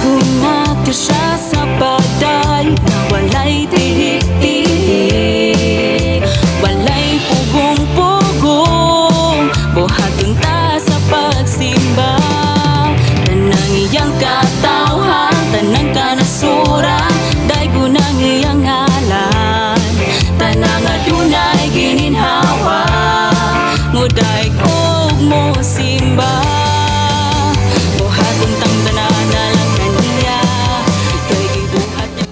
Tunati siya sa baday na walay tihik-tihik, walay pugong-pugong, buhaton ta sa pagsimba. Tanang iyang katawhan, tanang kanasura, daygo nang iyang ngalan. Tanang adunay gininhawa, nguday og mo simba. Buhaton tang tanan na lang kaniya, kay gibuhat niya.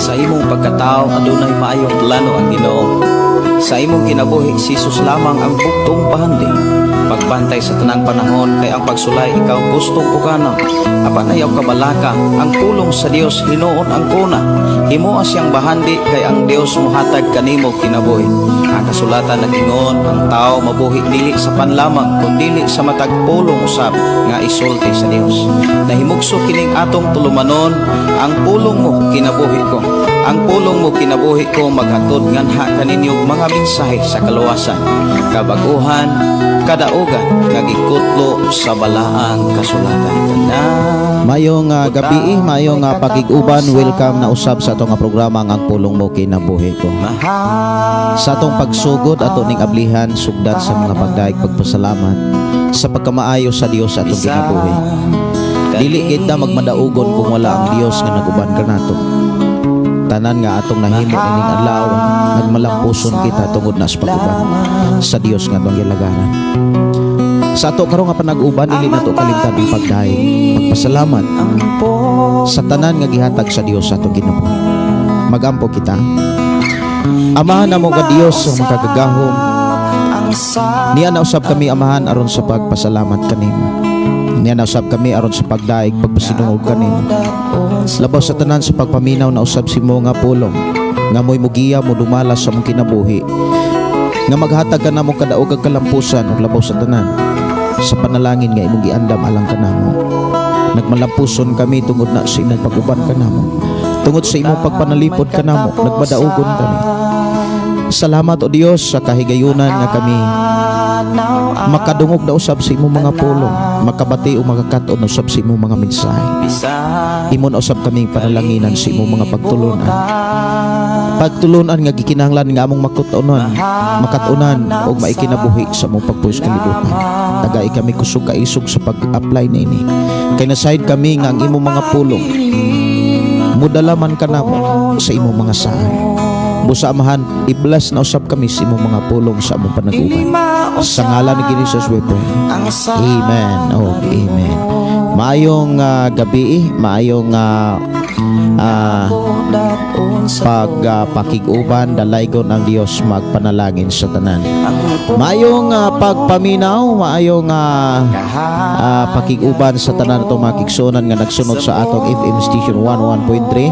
Sa imong pagkatao adunay maayong plano ang Ginoo. Sa imong kinabuhi Jesus lamang ang buktong pahandi. Pagbantay sa tanang panahon kay ang pagsulay ikaw gustong pukana. Apan ayaw kabalaka, ang pulong sa Dios hinuon ang kuna. Himoa siyang bahandi kay ang Dios mohatag kanimo kinabuhi. Ang kasulatan nagingon ang tao mabuhi dili sa panlamang kundi sa matag pulong usab nga isulti sa Dios. Nahimugso kining atong tulumanon, ang pulong mo kinabuhi ko. Ang pulong mo kinabuhi ko maghatod nganha kaninyong mga mensahe sa kaluwasan, kabaguhan, kadaugan nga gikutlo sa balaang kasulatan. Mayong gabi, mayong pagig-uban, welcome na usab sa atong programa ang pulong mo kinabuhi ko. Sa atong pagsugod ato ning ablihan sugdan sa mga pagdaig pagpasalamat sa pagkamaayo sa Dios sa atong kinabuhi. Dili kita magmadaugon kung wala ang Dios nga naguban kanato. Tanan nga atong nahimo ining adlaw, nagmalampuson kita tungod na sa pag-uban sa Dios nga atong gilagaran. Sa ato karon nga panag-uban, dili nato kalimtan ang pagdaig, pagpasalamat sa tanan nga gihatag sa Dios sa atong kinabuhi. Magampo kita. Amahan namo ka Dios ang makagagahom. Niya na usab kami amahan aron sa pagpasalamat kanimo. Niya na usab kami aron sa pagdaig, pagpasinungog kanimo. Labaw sa tanan sa pagpaminaw na usab si mo nga pulong nga mo'y mugiya mo dumala sa mong kinabuhi, nga maghatag ka namong kadaog ag kalampusan ug labaw sa tanan sa panalangin nga imong giandam alang kanamo. Nagmalampuson kami tungod na sa imong pag-uban kanamo, tungod sa imong pagpanalipod kanamo, nagmadaugon kami. Salamat o Dios sa kahigayunan nga kami makadungog na usab sa imong mga pulong, makabati o makakaton usab sa imong mga mensahe. Imon usab kaming panalanginan sa imong mga pagtulunan nga gikinahanglan nga among makatunan o maikinabuhi sa among pagpuyos kalibutan. Tagay kami kusog kaisog sa pag-apply na ini, kay nasayod kami nga ang imong mga pulong mudalaman kanamo sa imong mga saan. Busa amahan, i-bless na usab kami sa imong mga pulong sa among panag-uban. Sa ngalan ni Jesus we pray. Amen. Oh, amen. Maayong gabi, maayong pakig-uban, dalaygon ang Dios magpanalangin sa tanan. Maayong pagpaminaw, maayong pakig-uban sa tanan itong makigsunan nga nagsunod sa atong FM station 101.3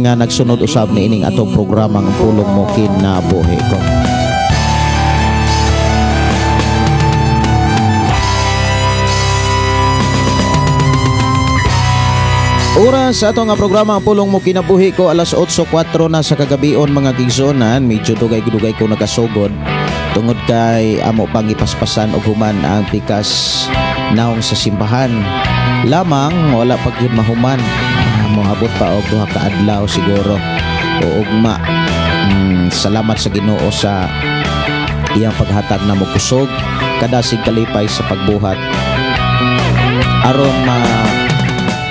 nga nagsunod usab ni ining atong programang pulong mo kinabuhi ko. Oras sa ato nga programa ang pulong mo kinabuhi ko, alas 8:04 na sa kagabion mga gigsonan. Medyo dugay-dugay ko nagasugod tungod kay amo pang ipaspasan og human ang pikas naong sa simbahan. Lamang wala pag yun mahuman, moabot pa og duha ka adlaw siguro o ugma. Salamat sa Ginoo sa iyang paghatag na mo kusog kada sig kalipay sa pagbuhat aron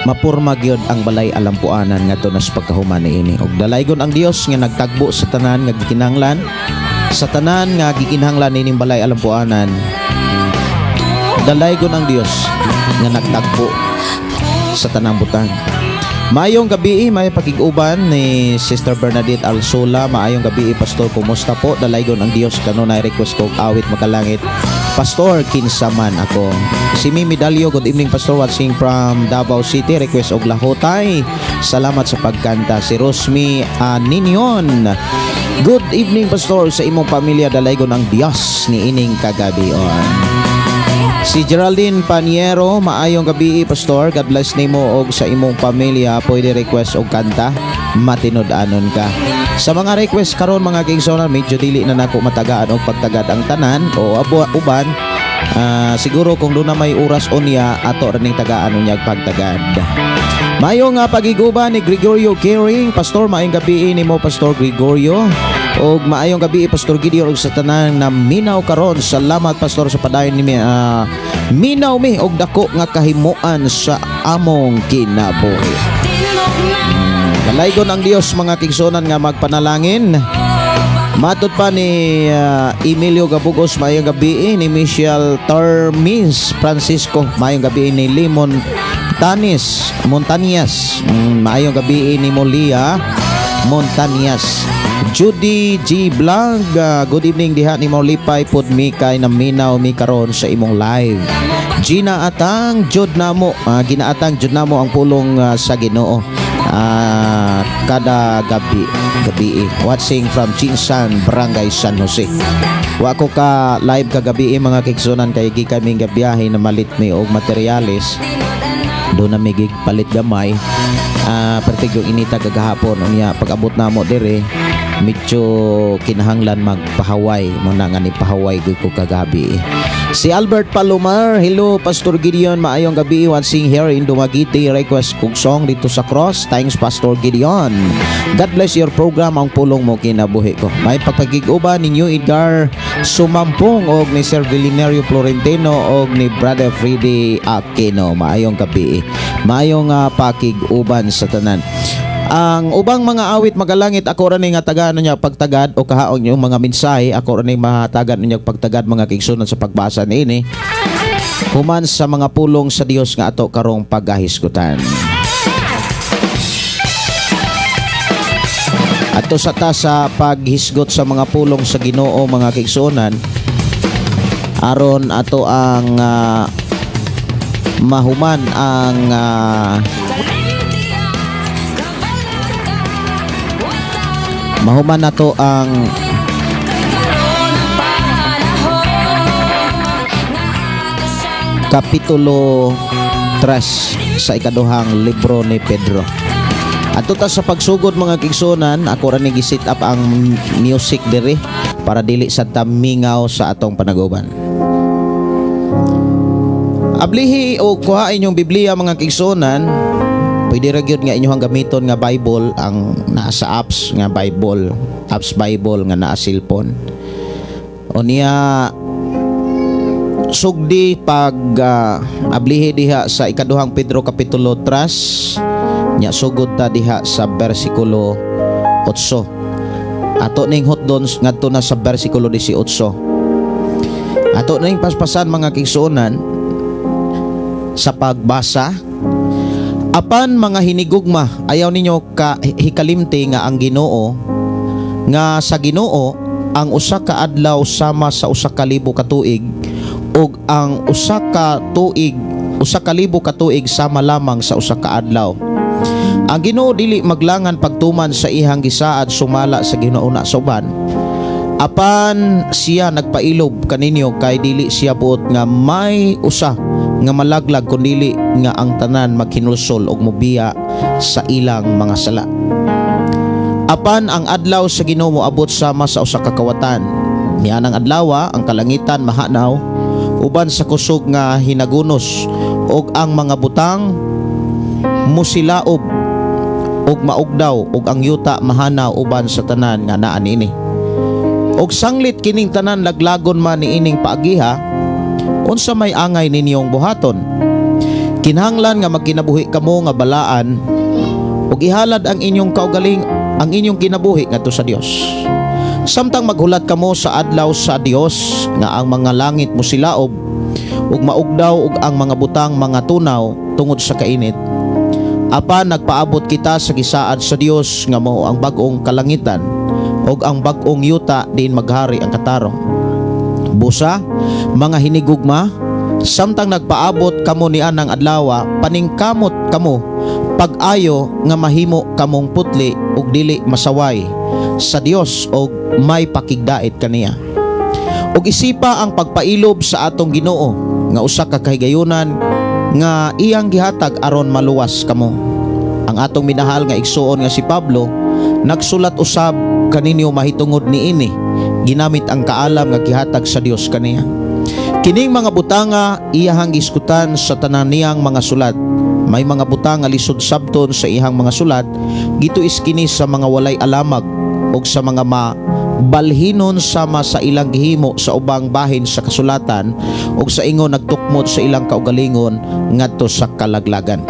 mapurma gyud ang balay alampuanan ngadto na sa pagkahuman niini. Og dalaygon ang Dios nga nagtagbo sa tanan nga gikinahanglan, sa tanan nga gikinahanglan nining balay alampuanan. Dalaygon ang Dios nga nagtagbo sa tanang butang. Maayong gabi, may pakig-uban ni Sister Bernadette Alsola. Maayong gabi, Pastor, kumusta po? Dalaygon ang Dios kanunay request ko awit makalangit. Pastor, kinsaman ako. Si Mimi Dalio, good evening Pastor, watching from Davao City. Request og lahotay. Salamat sa pagkanta. Si Rosmi Ninyon, good evening Pastor, sa imong pamilya dalaygon ang Dios ni ining kagabion. Si Geraldine Paniero, maayong gabi pastor. God bless nimo og sa imong pamilya. Pwede request og kanta, matinud-anon ka. Sa mga request karon mga kigsonan, medyo dili na nako matagaan og pagtagad ang tanan o uban. Siguro kung doon na may oras unya ato raning tagaan unyag pagtagad. Mayong pagiguban ni Gregorio Caring, pastor, maayong gabi nimo pastor Gregorio. Og maayong gabi pastor Gideon og sa tanan na minaw karon. Salamat pastor sa padayon ni minaw mi og dako nga kahimuan sa among kinabuhi. Kalaygon ang Dios mga kigsonan nga magpanalangin. Matod pa ni Emilio Gabugos, maayong gabi ni Michelle Termis Francisco, maayong gabi ni Limon Montanias, maayong gabi ni Molia Montanias. Judy G. Blanc, good evening diha ni Maulipay pod mi kay naminaw mi karon sa imong live. Gina Atang jud namo, ginaatang jud namo ang pulong sa Ginoo. Kada gabi watching from Chinsan, Barangay San Jose. Wa ko ka live kagabi mga kigsunan kay gi kami gabiyahe na malit mi og materyales. Do na mig palit gamay. Pertig yung inita kagahapon unya pag-abot namo dire medyo kinahanglan magpahaway mo na nga ni pahaway gud ko kagabi. Si Albert Palomar, hello Pastor Gideon, maayong gabi, watching here in Dumaguete, request kong song dito sa Cross. Thanks Pastor Gideon. God bless your program, ang pulong mo kinabuhi ko. May pagpagig-uba ni New Edgar Sumampong og ni Sir Vilinerio Florentino og ni Brother Freddy Aquino. Maayong gabi, maayong pakig-uban sa tanan. Ang ubang mga awit magalangit ako ra ni nga tagaan niya pagtagad o kahaon yung mga mensahe ako ra ni mahatagan niya pagtagad mga kigsunan sa pagbasa niini human sa mga pulong sa Dios nga ato karong pagahisgutan. Ato sa ta sa paghisgot sa mga pulong sa Ginoo mga kigsunan aron ato ang mahuman ang mahuman na to ang Kapitulo 3 sa ikaduhang libro ni Pedro. Ato ta sa pagsugod mga kigsunan, ako ra ni gisit up ang music diri para dili sa tamingaw sa atong panaguban. Ablihi o kuha inyong Biblia mga kigsunan. Pwede ra gyud nga inyong gamiton nga Bible ang nasa apps nga Bible nga naa cellphone. O niya sugdi pag ablihi diha sa ikaduhang Pedro Kapitulo 3 nya sugod ta diha sa bersikulo 8. Ato ning hotdon ngadto na sa bersikulo 18. Ato ning paspasan mga kigsunan sa pagbasa. Apan mga hinigugma, ayaw ninyo ka hikalimti nga ang Ginoo nga sa Ginoo ang usa ka adlaw sama sa usa ka libo ka tuig ug ang usa ka libo ka tuig sama lamang sa usa ka adlaw. Ang Ginoo dili maglangan pagtuman sa ihang gisaad sumala sa ginauna sa uban. Apan siya nagpailob kaninyo kay dili siya buot nga may usa nga malaglag kundili nga ang tanan maghinulsol og mobiya sa ilang mga sala. Apan ang adlaw sa Ginoo moabot sama sa usa ka kawatan. Nianang adlaw ang kalangitan mahanaw uban sa kusog nga hinagunos og ang mga butang musilaob og maugdaw og ang yuta mahanaw uban sa tanan nga naa niini. Og sanglit kining tanan laglagon man niining paagiha, unsa may angay ninyong buhaton? Kinahanglan nga magkinabuhi kamo nga balaan ug ihalad ang inyong kaugaling ang inyong kinabuhi ngadto sa Dios. Samtang maghulat kamo sa adlaw sa Dios nga ang mga langit musilaob ug maugdaw ug ang mga butang mga tunaw tungod sa kainit. Apan nagpaabot kita sa gisaad sa Dios nga mao ang bag-ong kalangitan ug ang bag-ong yuta diin maghari ang katarong. Busa, mga hinigugma, samtang nagpaabot kamo nianang adlaw, paningkamot kamo pag-ayo nga mahimo kamong putli ug dili masaway sa Dios ug may pakigdait kaniya. Ug isipa ang pagpailob sa atong Ginoo nga usa ka kahigayunan nga iyang gihatag aron maluwas kamo. Ang atong minahal nga igsuon nga si Pablo nagsulat usab kaninyo mahitungod niini ginamit ang kaalam nga gihatag sa Dios kaniya. Kining mga butanga iyahang giskutan sa tanan niyang mga sulat. May mga butang nga lisod sabton sa iyang mga sulat gituis kini sa mga walay alamag og sa mga balhinon sama sa ilang gihimo sa ubang bahin sa kasulatan ug sa ingon nagtukmod sa ilang kaugalingon ngadto sa kalaglagan.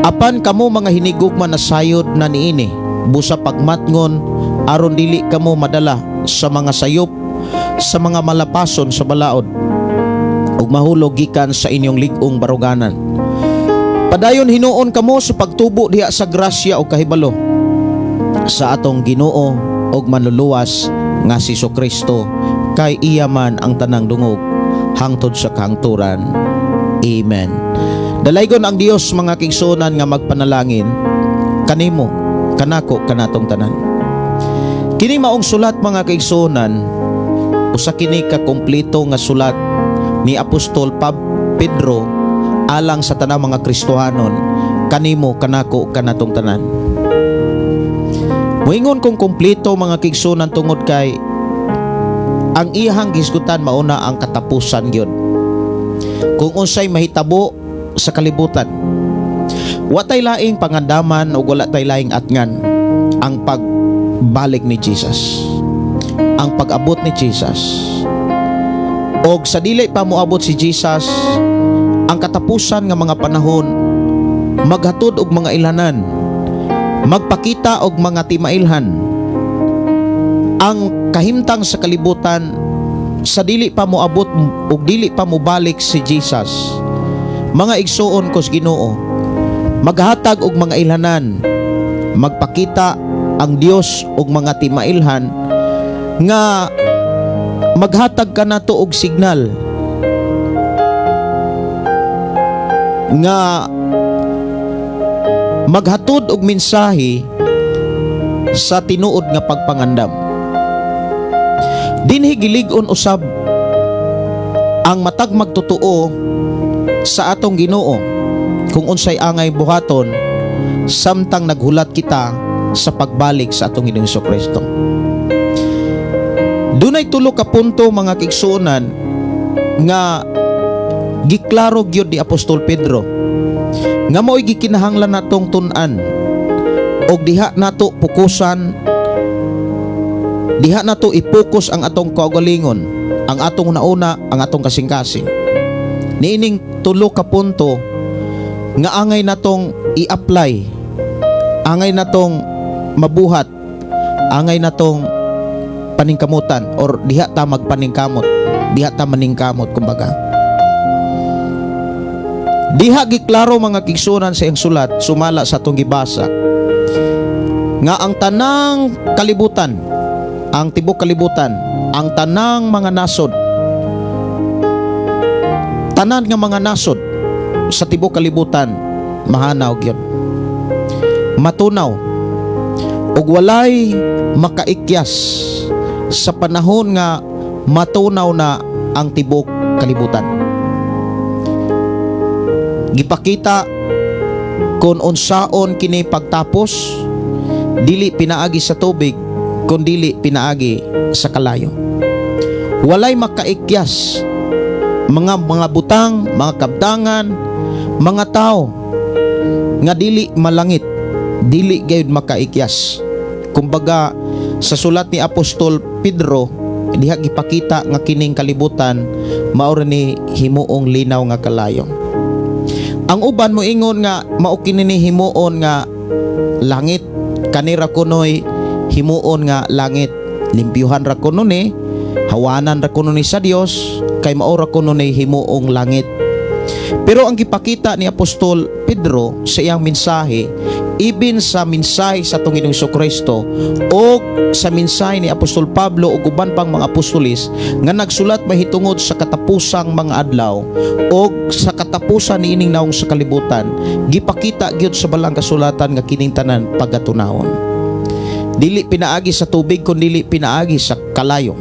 Apan kamo mga hinigugma na sayod na niini busa pagmatngon aron dili kamo madala sa mga sayop sa mga malapason sa balaod ug mahulog gikan sa inyong lig-ong baruganan. Padayon hinuon kamo sa pagtubo diha sa grasya o kahibalo sa atong Ginoo og manluluwas nga si Jesucristo kay iya man ang tanang dungog hangtod sa kahangturan. Amen. Dalaygon ang Dios mga kigsunan nga magpanalangin kanimo, kanako, kanatong tanan. Kini maong sulat mga kigsunan usa kini ka kompleto nga sulat ni Apostol Pedro alang sa tanang mga Kristohanon kanimo, kanako, kanatong tanan. Moingon kong kompleto mga kigsunan tungod kay ang iyang gisgutan mauna ang katapusan gyud. Kung unsay mahitabo sa kalibutan, watay laing pangandaman o wala tay laing atngan ang pagbalik ni Jesus, ang pag-abot ni Jesus. Og sa dili pa moabot si Jesus, ang katapusan nga mga panahon maghatod og mga ilhanan, magpakita og mga timailhan. Ang kahimtang sa kalibutan sa dili pa moabot ug dili pa mobalik si Jesus, mga igsuon kos Ginoo, maghatag og mga ilhanan, magpakita ang Dios og mga timailhan nga maghatag kanato og signal nga maghatod og mensahe sa tinuod nga pagpangandam. Dinhi gilig-on usab ang matag magtotoo sa atong Ginoo kung unsay angay buhaton samtang naghulat kita sa pagbalik sa atong Ginoong Jesucristo. Dunay tulo ka punto mga kigsuonan nga giklaro gyud ni Apostol Pedro nga mao'y gikinahanglan natong tun-an og diha nato pukusan, diha nato ipokus ang atong kaugalingon, ang atong nauna, ang atong kasing-kasing. Niining tulo ka punto nga angay natong i-apply, angay natong mabuhat, angay natong paningkamutan or diha ta magpaningkamot, diha ta maningkamot kumbaga. Diha giklaro mga kigsunan sa iyang sulat sumala sa atong gibasa nga ang tanang kalibutan, ang tibok kalibutan, ang tanang mga nasod, tanan nga mga nasod sa tibok kalibutan mahanaw gyud, matunaw ug walay makaikyas sa panahon nga matunaw na ang tibok kalibutan. Gipakita kung unsaon kini pagtapos, dili pinaagi sa tubig kun dili pinaagi sa kalayo. Walay makaikyas mga butang, mga kabdangan, mga tao nga dili malangit, dili gayud makaikyas. Kumbaga sa sulat ni Apostol Pedro diha gipakita nga kining kalibutan mao ni himuong linaw nga kalayo. Ang uban mo ingon nga mao kini ni himuon nga langit, kanira kunoy himuon nga langit, limpyuhan ra kuno ni, hawanan ra kuno ni sa Dios, kay mao ra kuno ni himuong langit. Pero ang gipakita ni Apostol Pedro sa iyang mensahe, ibin sa mensahe sa atong Ginoong Jesucristo o sa mensahe ni Apostol Pablo o uban pang mga apostolis nga nagsulat mahitungod sa katapusang mga adlaw o sa katapusan niining naong sa kalibutan, gipakita gyud sa balang kasulatan nga kining tanan pagatunahon. Dili pinaagi sa tubig kundi dili pinaagi sa kalayo.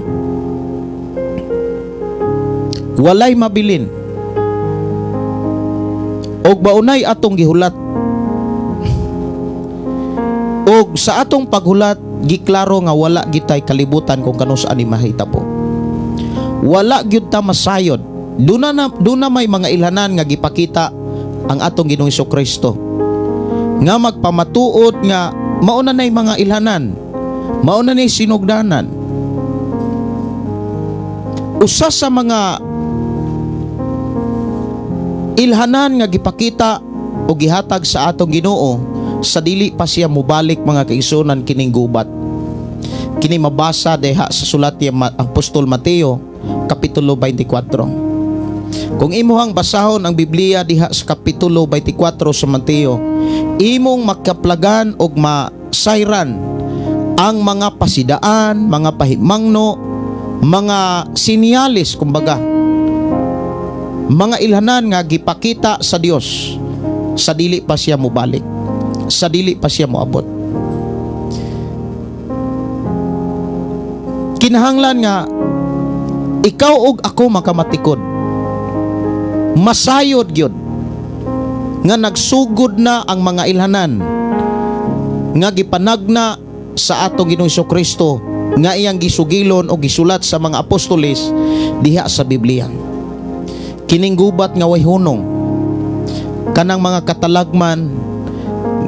Walay mabilin og baunay atong gihulat. Og sa atong paghulat giklaro nga wala gitay kalibutan kung kanus-an ni mahitabo. Wala gyud ta masayod. Duna may mga ilhanan nga gipakita ang atong Ginoong Hesukristo nga magpamatuod nga mauna nay mga ilhanan, mauna nay sinugdanan. Usa sa mga ilhanan nga gipakita o gihatag sa atong Ginoo sa dili pa siya mubalik mga kaigsunan kining gubat. Kini mabasa deha sa sulat ni Apostol Mateo kapitulo 24. Kung imuhang basahon ang Biblia diha sa kapitulo 24 sa Mateo, imong makaplagan og masayran ang mga pasidaan, mga pahimangno, mga sinyalis, kumbaga mga ilhanan nga gipakita sa Dios sa dili pa siya mobalik, sa dili pa siya moabot. Kinahanglan nga ikaw ug ako makamatikod, masayod gyud nga nagsugod na ang mga ilhanan nga gipanagna sa atong Ginoong Hesukristo nga iyang gisugilon o gisulat sa mga apostoles diha sa Biblia. Kining gubat nga way hunong, kanang mga katalagman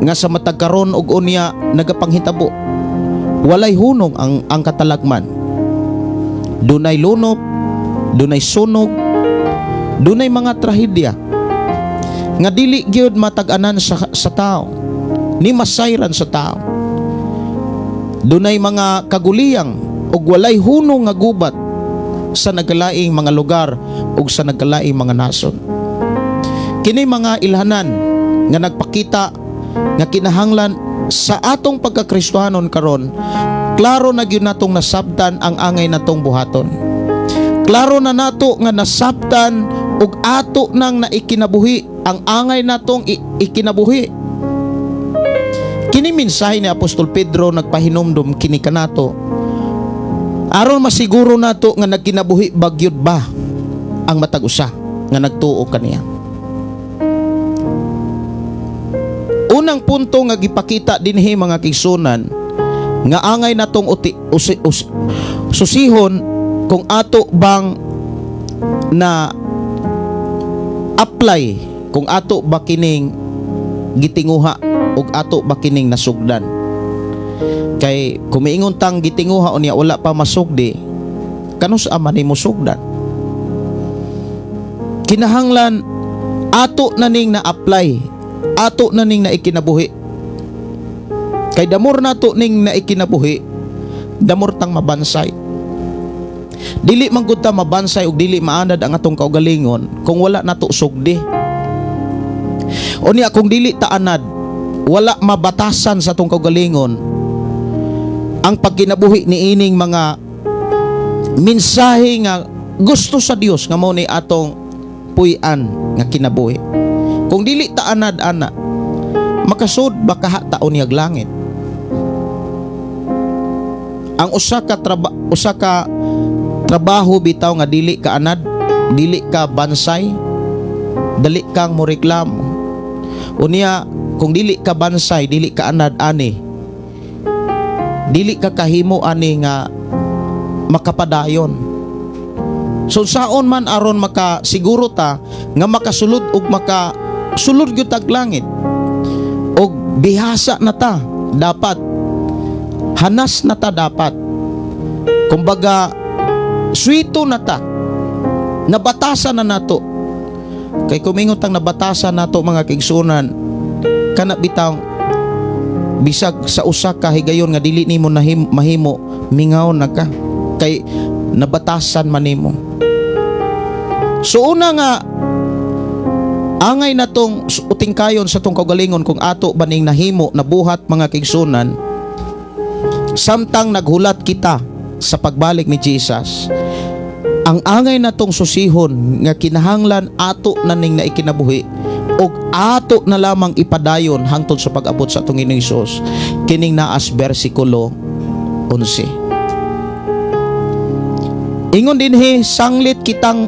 nga sa matag karon og unya nagapanghitabo, walay hunong ang katalagman. Dunay lunop, dunay sunog, dunay mga trahedya nga dili gyud matag-anan sa tao, ni masayran sa tao. Dunay mga kaguliyang ug walay hunong nga gubat sa nagkalaing mga lugar ug sa nagkalaing mga nasod. Kini mga ilhanan nga nagpakita nga kinahanglan sa atong pagkakristohanon karon, klaro na gyud natong nasabtan ang angay natong buhaton. Klaro na nato nga nasabtan ug ato nang naikinabuhi ang angay natong ikinabuhi. Kini mensahe ni Apostol Pedro nagpahinumdum kini kanato aron masiguro nato nga nagkinabuhi bagyod ba ang matag usa nga nagtuo kaniya. Unang punto nga gipakita dinhi mga kaigsunan nga angay natong susihon kung ato bang na apply, kung ato ba kining gitinguha ug ato ba kining nasugdan. Kay kumiingon tang gitinguha o niya wala pa masugdi, kanus man nimo sugdan. Kinahanglan ato na ning na-apply, ato na ning naikinabuhi. Kay damor nato ning naikinabuhi, damor tang mabansay. Dili man gud ta mabansay ug dili maanad ang atong kaugalingon kung wala nato sugdi. O niya kung dili ta anad, wala mabatasan sa atong kaugalingon ang pagkinabuhi ni ining mga mensahe nga gusto sa Dios nga mao ni atong puy-an nga kinabuhi. Kung dili ta anad ana, makasud baka taon niyag langit. Ang usa ka trabaho bitaw nga dili ka anad, dili ka bansay, dali kang moreklamo. Unya kung dili ka bansay, dili ka anad ani, dili ka kahimo ani nga makapadayon. So saon man aron makasiguro ta nga makasulod ug makasulod gyud tag langit og bihasa na ta, dapat hanas na ta, dapat kumbaga swito na ta, nabatasan na nato. Kay kumingon tang nabatasan nato mga kaigsunan, kana bitaw bisag sa usa ka higayon nga dili nimo mahimo, mingaw na ka kay nabatasan man nimo. So una nga angay natong utingkayon sa tong kaugalingon kung ato baning nahimo nabuhat mga kaigsunan, samtang naghulat kita sa pagbalik ni Jesus. Ang angay natong susihon nga kinahanglan ato na ning naikinabuhi ug ato na lamang ipadayon hangtod sa pag-abot sa atong Ginoong Hesus, kining naas bersikulo 11. Ingon dinhi, sanglit kitang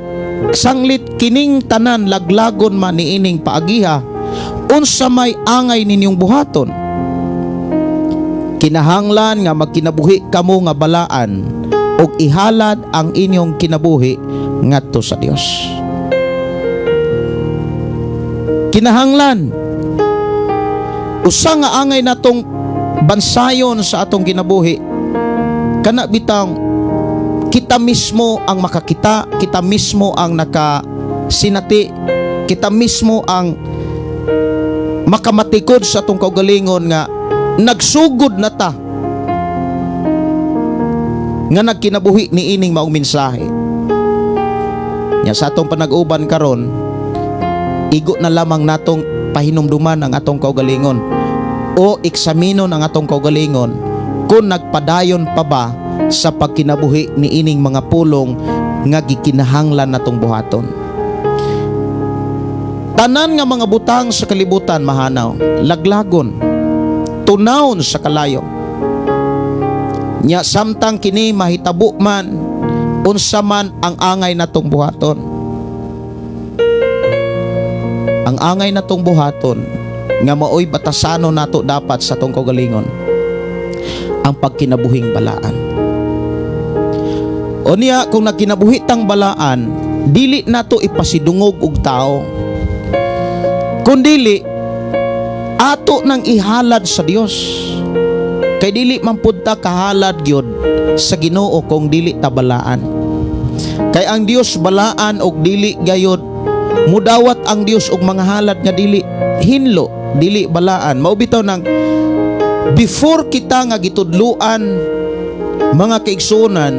sanglit kining tanan laglagon man niining paagiha, unsa may angay ninyong buhaton. Kinahanglan nga magkinabuhi kamo nga balaan ug ihalad ang inyong kinabuhi ngadto sa Dios. Kinahanglan usa nga angay natong bansayon sa atong kinabuhi, kana bitang kita mismo ang makakita, kita mismo ang nakasinati, kita mismo ang makamatikod sa atong kaugalingon nga nagsugod na ta nga nagkinabuhi ni ining maong mensahe. Nya sa atong panag-uban karon, igo na lamang natong pahinumduman ang atong kaugalingon o eksaminon ang atong kaugalingon kung nagpadayon pa ba sa pagkinabuhi ni ining mga pulong nga gikinahanglan natong buhaton. Tanan nga mga butang sa kalibutan mahanaw, laglagon, tunawon sa kalayo. Nya samtang kini mahitabo man unsa man ang angay natong buhaton. Ang angay natong buhaton nga maoy batasano nato dapat sa atong kaugalingon, ang pagkinabuhing balaan. O niya, kung nagkinabuhi tang balaan, dili nato ipasidungog og tao, kundili ato nang ihalad sa Dios. Kay dili man pud ta kahalad gyud sa Ginoo kung dili ta balaan. Kay ang Dios balaan og dili gayud mudawat ang Dios og mga halad nga dili hinlo, dili balaan. Mao bitaw nang before kita nga gitudluan mga kaigsunan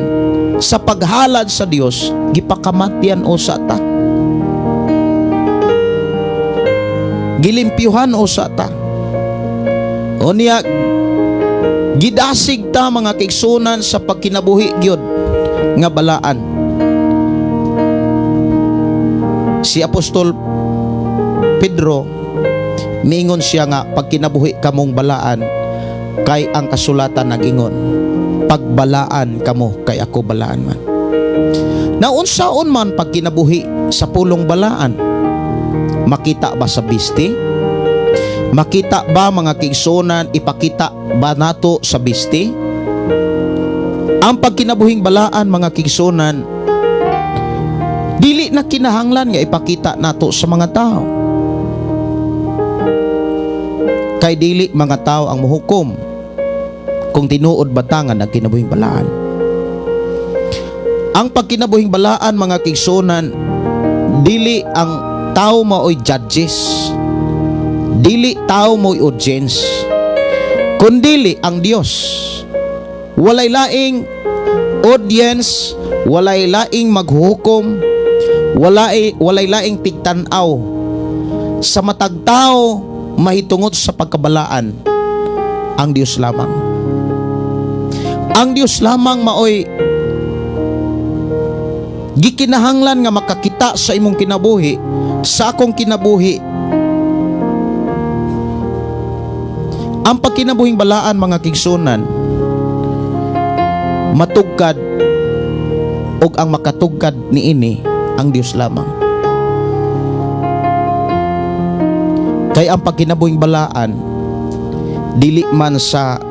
sa paghalad sa Dios, gipakamatyan usa ta, gilimpyuhan usa ta. O niya, gidasig ta mga kaigsunan sa pagkinabuhi gyud nga balaan. Si Apostol Pedro miingon siya nga pagkinabuhi kamong balaan, kay ang kasulatan nag-ingon, pagbalaan kamo kay ako balaan man. Naunsaon man pagkinabuhi sa pulong balaan? Makita ba sa bisti? Makita ba mga kaigsunan, ipakita ba nato sa bisti? Ang pagkinabuhing balaan mga kaigsunan, dili na kinahanglan nga ipakita nato sa mga tao. Kay dili mga tao ang muhukom kung tinuod batangan ang kinabuhing balaan. Ang pagkinabuhing balaan mga kaigsunan, dili ang tao maoy judges, dili tao mo'y audience, kundili ang Dios. Walay laing audience, walay laing maghuhukom, walay laing tigtanaw sa matag tao mahitungod sa pagkabalaan. Ang Dios lamang. Ang Dios lamang maoy gikinahanglan nga makakita sa imong kinabuhi, sa akong kinabuhi. Ang pagkinabuhing balaan mga kaigsunan, matugkad og ang makatugkad niini ang Dios lamang. Kay ang pagkinabuhing balaan dili man sa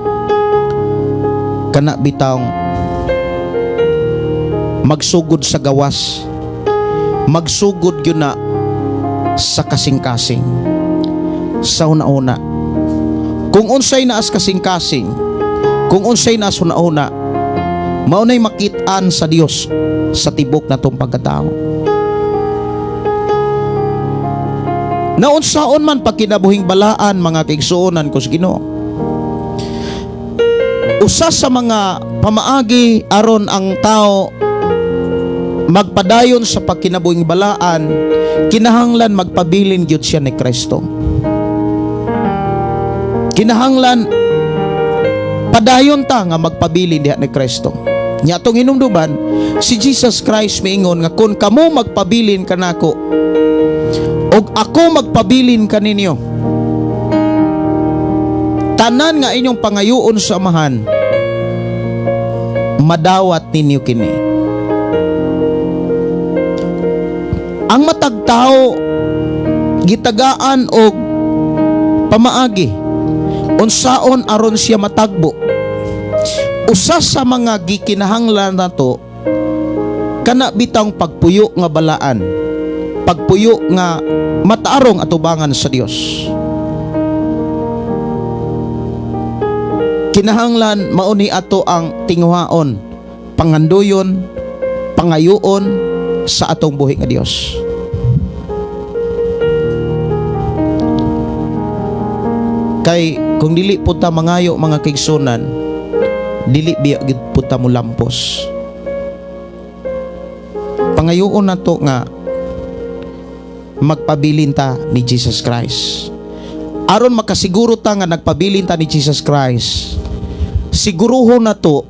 kana bitawng magsugod sa gawas, magsugod yun na sa kasing-kasing. Sa una-una, kung unsay naas kasing-kasing, kung unsay naas una-una, maunay makitaan sa Dios sa tibok na tong pagkatao. Naunsaon man pagkinabuhing balaan mga kaigsuonan ko sa Ginoo, usa sa mga pamaagi aron ang tao magpadayon sa pagkinabuhing balaan, kinahanglan magpabilin gyud siya ni Kristo. Kinahanglan padayon ta nga magpabilin diha ni Kristo. Nya atong hinumduman, si Jesus Christ miingon nga kung kamo magpabilin kanako ug ako magpabilin kaninyo, tanan nga inyong pangayoon sa amahan, madawat ninyo kini. Ang matag tao gitagaan og pamaagi unsaon aron siya matagbo. Usa sa mga gikinahanglan nato kana bitang pagpuyo nga balaan, pagpuyo nga mataarong atubangan sa Dios. Kinahanglan mauni ato ang tinguhaon, panganduyon, pangayuon sa atong buhi nga Dios. Kay kung dili po ta mangayo mga kaigsunan, dili biya gid po ta mo lampos. Pangayoon na to nga magpabilin ta ni Jesus Christ. Aron makasiguro ta nga nagpabilin ta ni Jesus Christ, siguruhon na to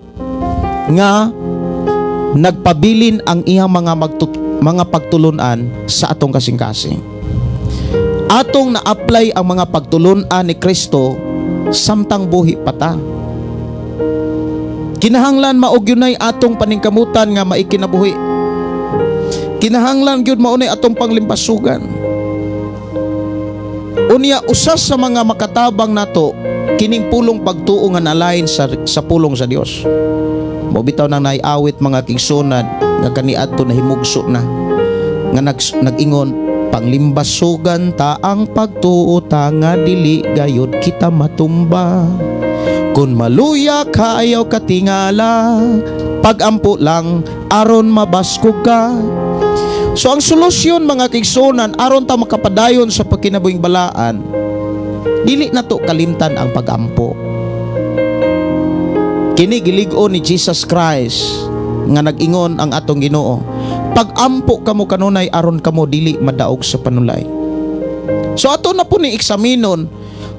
nga nagpabilin ang iyang mga pagtulunan sa atong kasing-kasing. Atong na-apply ang mga pagtulunan ni Kristo samtang buhi pa ta. Kinahanglan maugyunay atong paningkamutan nga maikinabuhi. Kinahanglan gyud maunay atong panglimpasugan. Unya usas sa mga makatabang nato kining pulong pagtuo nga nalain sa pulong sa Dios. Mo bitaw nang naiawit mga kigsunan nga kaniadto na himugso na nga nag-ingon, panglimbasugan ta ang pagtuo ta nga dili gayud kita matumba. Kun maluya ka ayaw katingala, pagampo lang aron mabaskog ka. So ang solusyon mga kigsunan aron ta makapadayon sa pagkinabuhing balaan, dili nato kalimtan ang pagampo. Kini gilig-on ni Jesus Christ nga nag-ingon ang atong Ginoo, pagampo kamo kanunay aron kamo dili madaog sa panulay. So ato na po ni eksaminon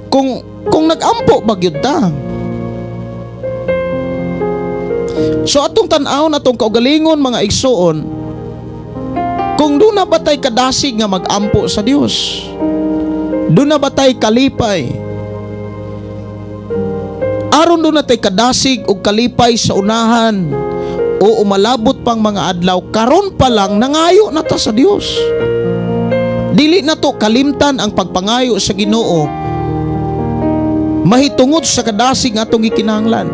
kung nag-ampo ba gyud ta. So atong tan-aw atong kaugalingon mga igsuon, kung doon na ba tayo kadasig nga mag-ampo sa Dios, doon na ba tayo kalipay, aron doon na tayo kadasig o kalipay sa unahan o umalabot pang mga adlaw, karon pa lang nangayo na ta sa Dios. Dili na to kalimtan ang pagpangayo sa Ginoo, mahitungod sa kadasig nga atong gikinahanglan,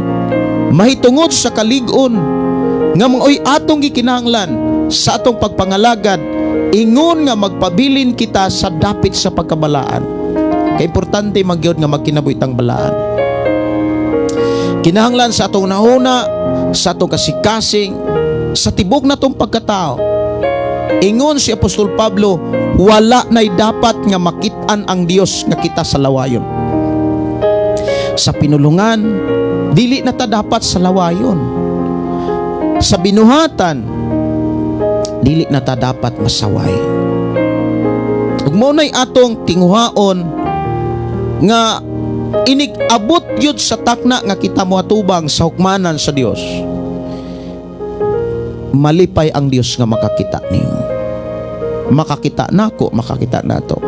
mahitungod sa kalig-on nga mga atong gikinahanglan sa atong pagpangalagad, ingon nga magpabilin kita sa dapit sa pagkabalaan. Kay importante magyud nga magkinabuhitang balaan. Kinahanglan sa atong nahuna, sa atong kasikasing, sa tibok na tong pagkatao. Ingon si Apostol Pablo, wala nay dapat nga makit-an ang Dios nga kita sa lawayon. Sa pinulungan, dili na ta dapat sa lawayon. Sa binuhatan, dili na ta dapat masaway. Ug mao nay atong tinguhaon nga inig-abot yun sa takna nga kita moatubang sa hukmanan sa Dios. Malipay ang Dios nga makakita niyo. Makakita nako, makakita nato.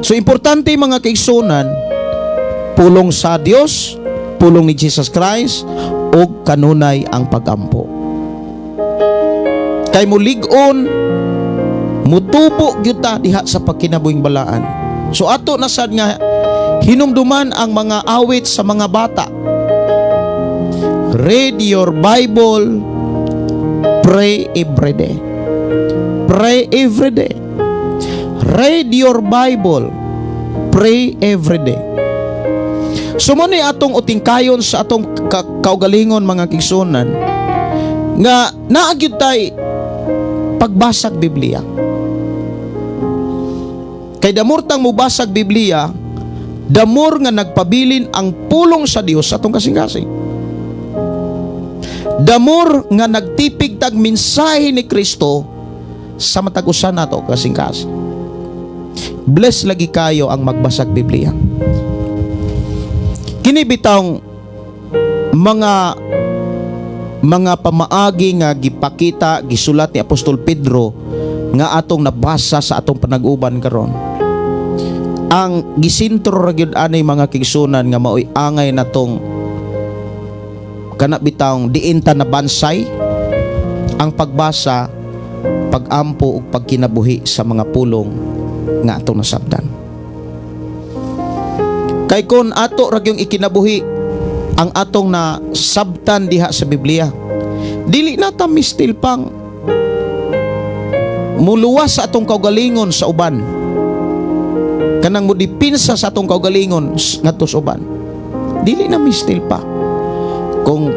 So importante mga kaigsunan, pulong sa Dios, pulong ni Jesus Christ, ug kanunay ang pagampo. Kay mulig-on, mutubo gyud ta diha sa pagkinabuhing balaan. So ato na sad nga hinumduman ang mga awit sa mga bata. Read your Bible, pray every day. Pray every day. Read your Bible, pray every day. So mo ni atong utingkayon sa atong kaugalingon mga kigsunan nga naagyud tay pagbasag Biblia. Kay damor tang mubasag Biblia, damor nga nagpabilin ang pulong sa Dios sa atong kasing-kasing. Damor nga nagtipig tag mensahe ni Kristo sa matag usa nato kasing-kasing. Bless lagi kayo ang magbasag Biblia. Kini bitang mga pamaagi nga gipakita, gisulat ni Apostol Pedro nga atong nabasa sa atong panag-uban karon. Ang gisintro ra gyud anay mga kigsunan nga maoy angay natong kana bitawng diin ta na bansay ang pagbasa pagampo ug pagkinabuhi sa mga pulong nga atong nasabtan. Kay kun ato ra gyung ikinabuhi ang atong nasabtan diha sa Biblia, dili na ta mistil pang muluwas sa atong kaugalingon sa uban, kanang mudipinsa sa atong kaugalingon ngadto sa uban. Dili na mistil pa. Kung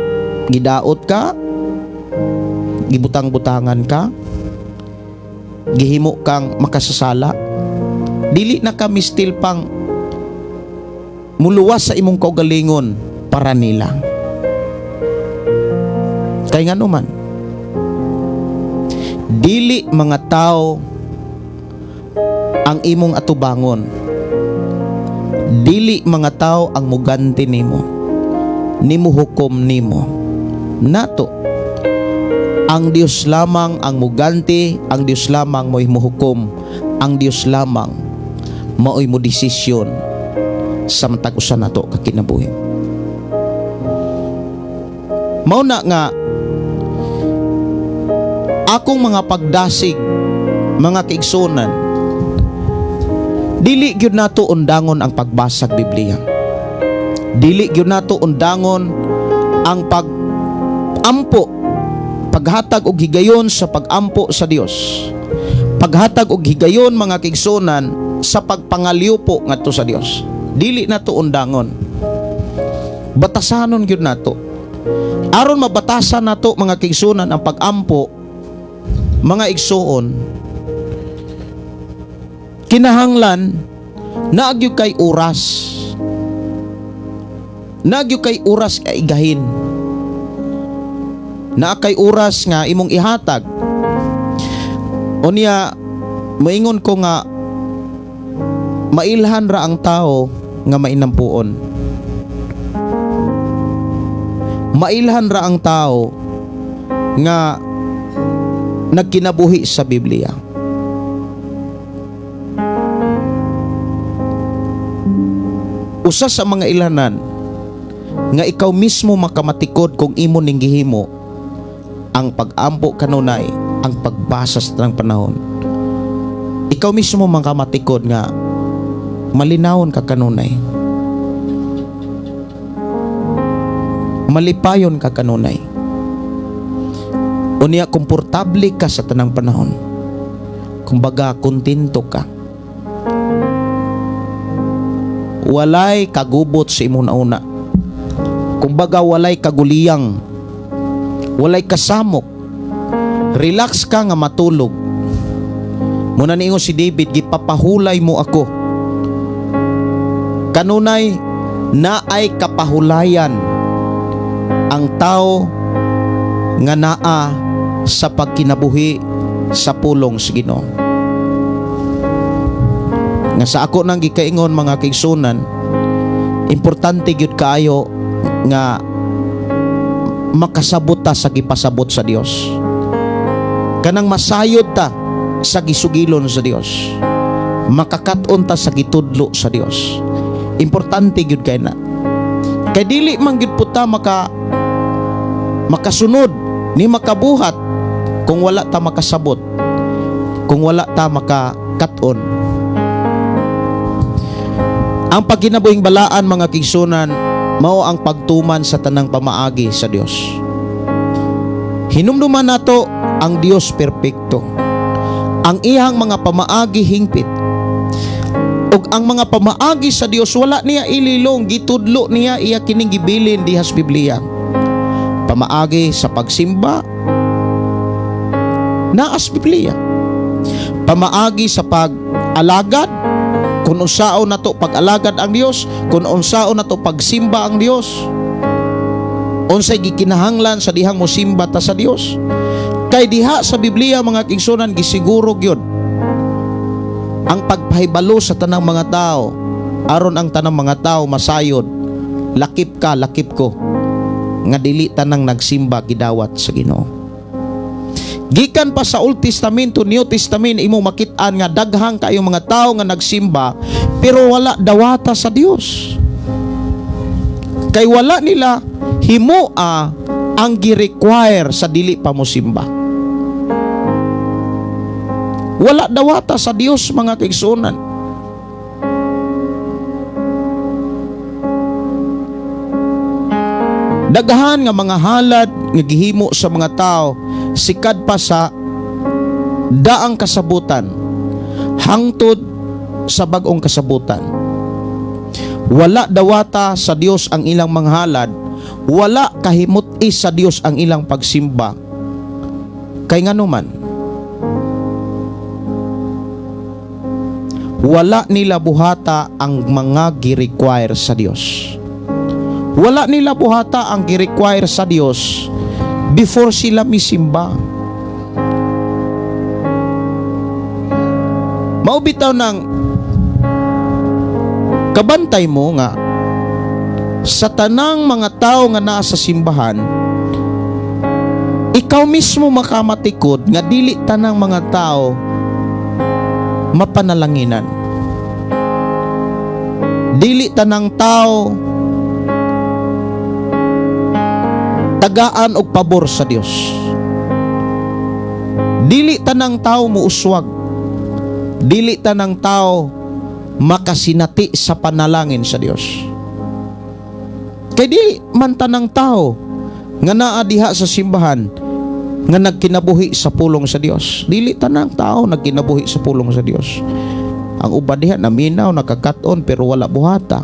gidaot ka, gibutang-butangan ka, gihimo kang makasasala, dili na ka mistil pang muluwas sa imong kaugalingon para nila. Kay ngano man, dili mga tao ang imong atubangon, dili mga tao ang muganti nimo, nimuhukom nimo. Nato, ang Dios lamang ang muganti, ang Dios lamang mo'y muhukom, ang Dios lamang mao'y mo desisyon sa matag usa nato kakinabuhi. Mao na nga akong mga pagdasig, mga kaigsunan, dili gyud nato undangon ang pagbasag Biblia. Dili gyud nato undangon ang pagampo, paghatag og higayon sa pagampo sa Dios. Paghatag og higayon, mga kaigsunan, sa pagpangaliw po ngadto sa Dios. Dili nato undangon. Batasanon gyud nato. Aron mabatasan nato, mga kaigsunan, ang pagampo, mga igsuon, kinahanglan naagyo kay oras. Naagyo kay oras kay igahin. Na kay oras nga imong ihatag. Unya maingon ko nga mailhan ra ang tao nga mainampuon. Mailhan ra ang tao nga nagkinabuhi sa Biblia. Usa sa mga ilhanan nga ikaw mismo makamatikod kung imo ning gihimo ang pagampo kanunay, ang pagbasa sa tanang panahon. Ikaw mismo makamatikod nga malinawon ka kanunay, malipayon ka kanunay, unya komportable ka sa tanang panahon. Kumbaga kontento ka, walay kagubot sa imong nauna. Kumbaga walay kaguliyang, walay kasamok, relax ka nga matulog. Muna niingon si David, gipapahulay mo ako. Kanunay naay kapahulayan ang tao nga naa sa pagkinabuhi sa pulong sa Ginoo. Nga sa ako nang gikaingon, mga kaigsunan, importante gyud kaayo nga makasabot ta sa gipasabot sa Dios. Kanang masayod ta sa gisugilon sa Dios, makakat-on ta sa gitudlo sa Dios. Importante gyud kay na. Kay dili man gyud puta makasunod ni makabuhat kung wala ta makasabot, kung wala ta makakat-on. Ang pagkinabuhing balaan, mga kaigsunan, mao ang pagtuman sa tanang pamaagi sa Dios. Hinumduman nato ang Dios perpekto. Ang iyang mga pamaagi hingpit. Ug ang mga pamaagi sa Dios wala niya ililong, gitudlo niya iya kining gibilin diha sa Biblia. Pamaagi sa pagsimba, naas Biblia. Pamaagi sa pag-alagad, kung unsao nato pag-alagad ang Dios, kung unsao nato pagsimba ang Dios, unsay gikinahanglan sa dihang mosimba ta sa Dios. Kay diha sa Biblia, mga kaigsunan, gisiguro gyud ang pagpahibalo sa tanang mga tao, aron ang tanang mga tao masayod, lakip ka, lakip ko, nga dili tanang nagsimba gidawat sa Ginoo. Gikan pa sa Old Testamento, New Testament, imo makit-an nga daghang kayong mga tao nga nagsimba pero wala dawata sa Dios. Kay wala nila himoa ang gi-require sa dili pa mo simba. Wala dawata sa Dios, mga kaigsunan. Daghan nga mga halad nga gihimo sa mga tao sikad pa sa daang kasabutan hangtod sa bag-ong kasabutan. Wala dawata sa Dios ang ilang mga halad, wala kahimuti sa Dios ang ilang pagsimba. Kay nganuman, wala nila buhata ang mga gi-require sa Dios. Wala nila buhata ang gi-require sa Dios before sila misimba. Maubitaw ng kabantay mo nga sa tanang mga tao nga nasa simbahan, ikaw mismo makamatikod nga dili tanang mga tao mapanalanginan. Dili tanang tao tagaan og pabor sa Dios. Dili tanang tao muuswag. Dili tanang tao makasinati sa panalangin sa Dios. Kay dili man tanang tao nga naa diha sa simbahan nga nagkinabuhi sa pulong sa Dios. Dili tanang tao nagkinabuhi sa pulong sa Dios. Ang uban diha naminaw, nakakaton pero wala buhata.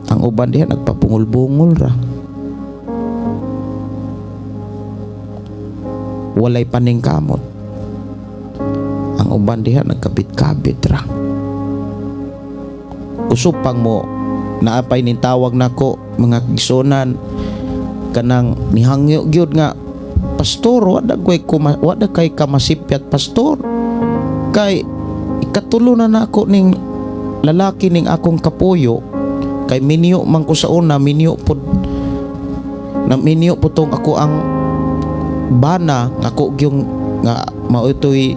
Ang uban diha nagpapungol-bungol ra. Walay paningkamot. Ang uban diha nagkabit-kabit ra. Usupang mo naapay ning tawag nako mga igsunan kanang nihangyo gyud nga pastor, wala kay kamasipyat pastor, kay ikatulo na nako ning lalaki ning akong kapuyo, kay minyo man ko sa una, minyo pud tong ako ang bana ako gyung nga mautoy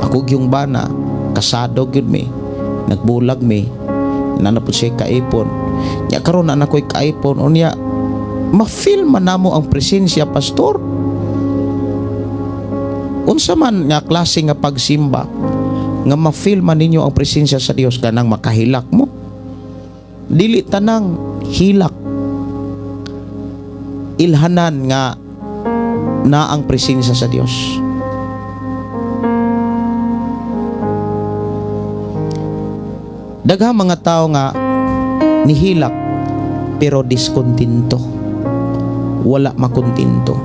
ako gyung bana, kasado gyud mi, nagbulag mi, nanapod siya kaipon nya karon na nakoy kaipon unya ma-feel man namo ang presensya pastor. Unsa man nga klase nga pagsimba nga ma-feel man ninyo ang presensya sa Dios kanang makahilak mo. Dili tanang hilak ilhanan nga na ang presensya sa Dios. Daghang mga tao nga nihilak pero diskontinto, wala makontento.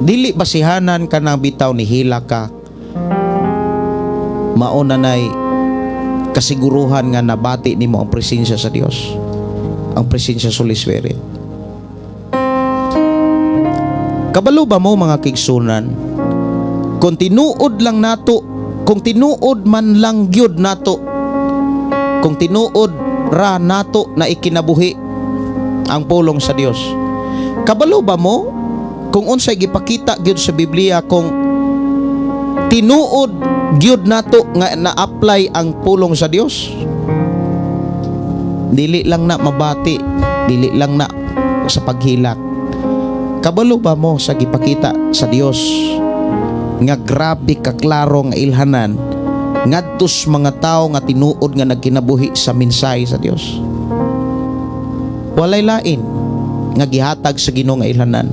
Dili basihanan ka nang bitaw nihilak ka, mauna nay kasiguruhan nga nabati nimo ang presensya sa Dios, ang presensya sa Holy Spirit. Kabalo ba mo mga kigsunan, kung tinuod lang nato, kung tinuod man lang gyud nato, kung tinuod ra nato na ikinabuhi ang pulong sa Dios, kabalo ba mo kung unsay gipakita gyud sa Biblia, kung tinuod gyud nato nga na-apply ang pulong sa Dios? Dili lang na mabati, dili lang na sa paghilak. Kabalo ba mo sa gipakita sa Dios nga grabe kaklaro nga ilhanan ngadtos mga tao nga tinuod nga nagkinabuhi sa mensahe sa Dios? Walay lain nga gihatag sa Ginoo nga ilhanan.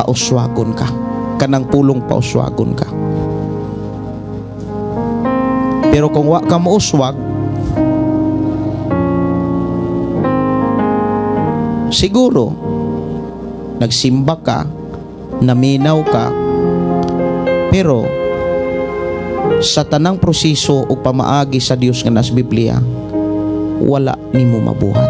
Pauswagon ka, kanang pulong pauswagon ka. Pero kung wa ka mauswag, siguro nagsimba ka, naminaw ka, pero sa tanang proseso o pamaagi sa Dios nga nas Biblia, wala nimo mabuhat.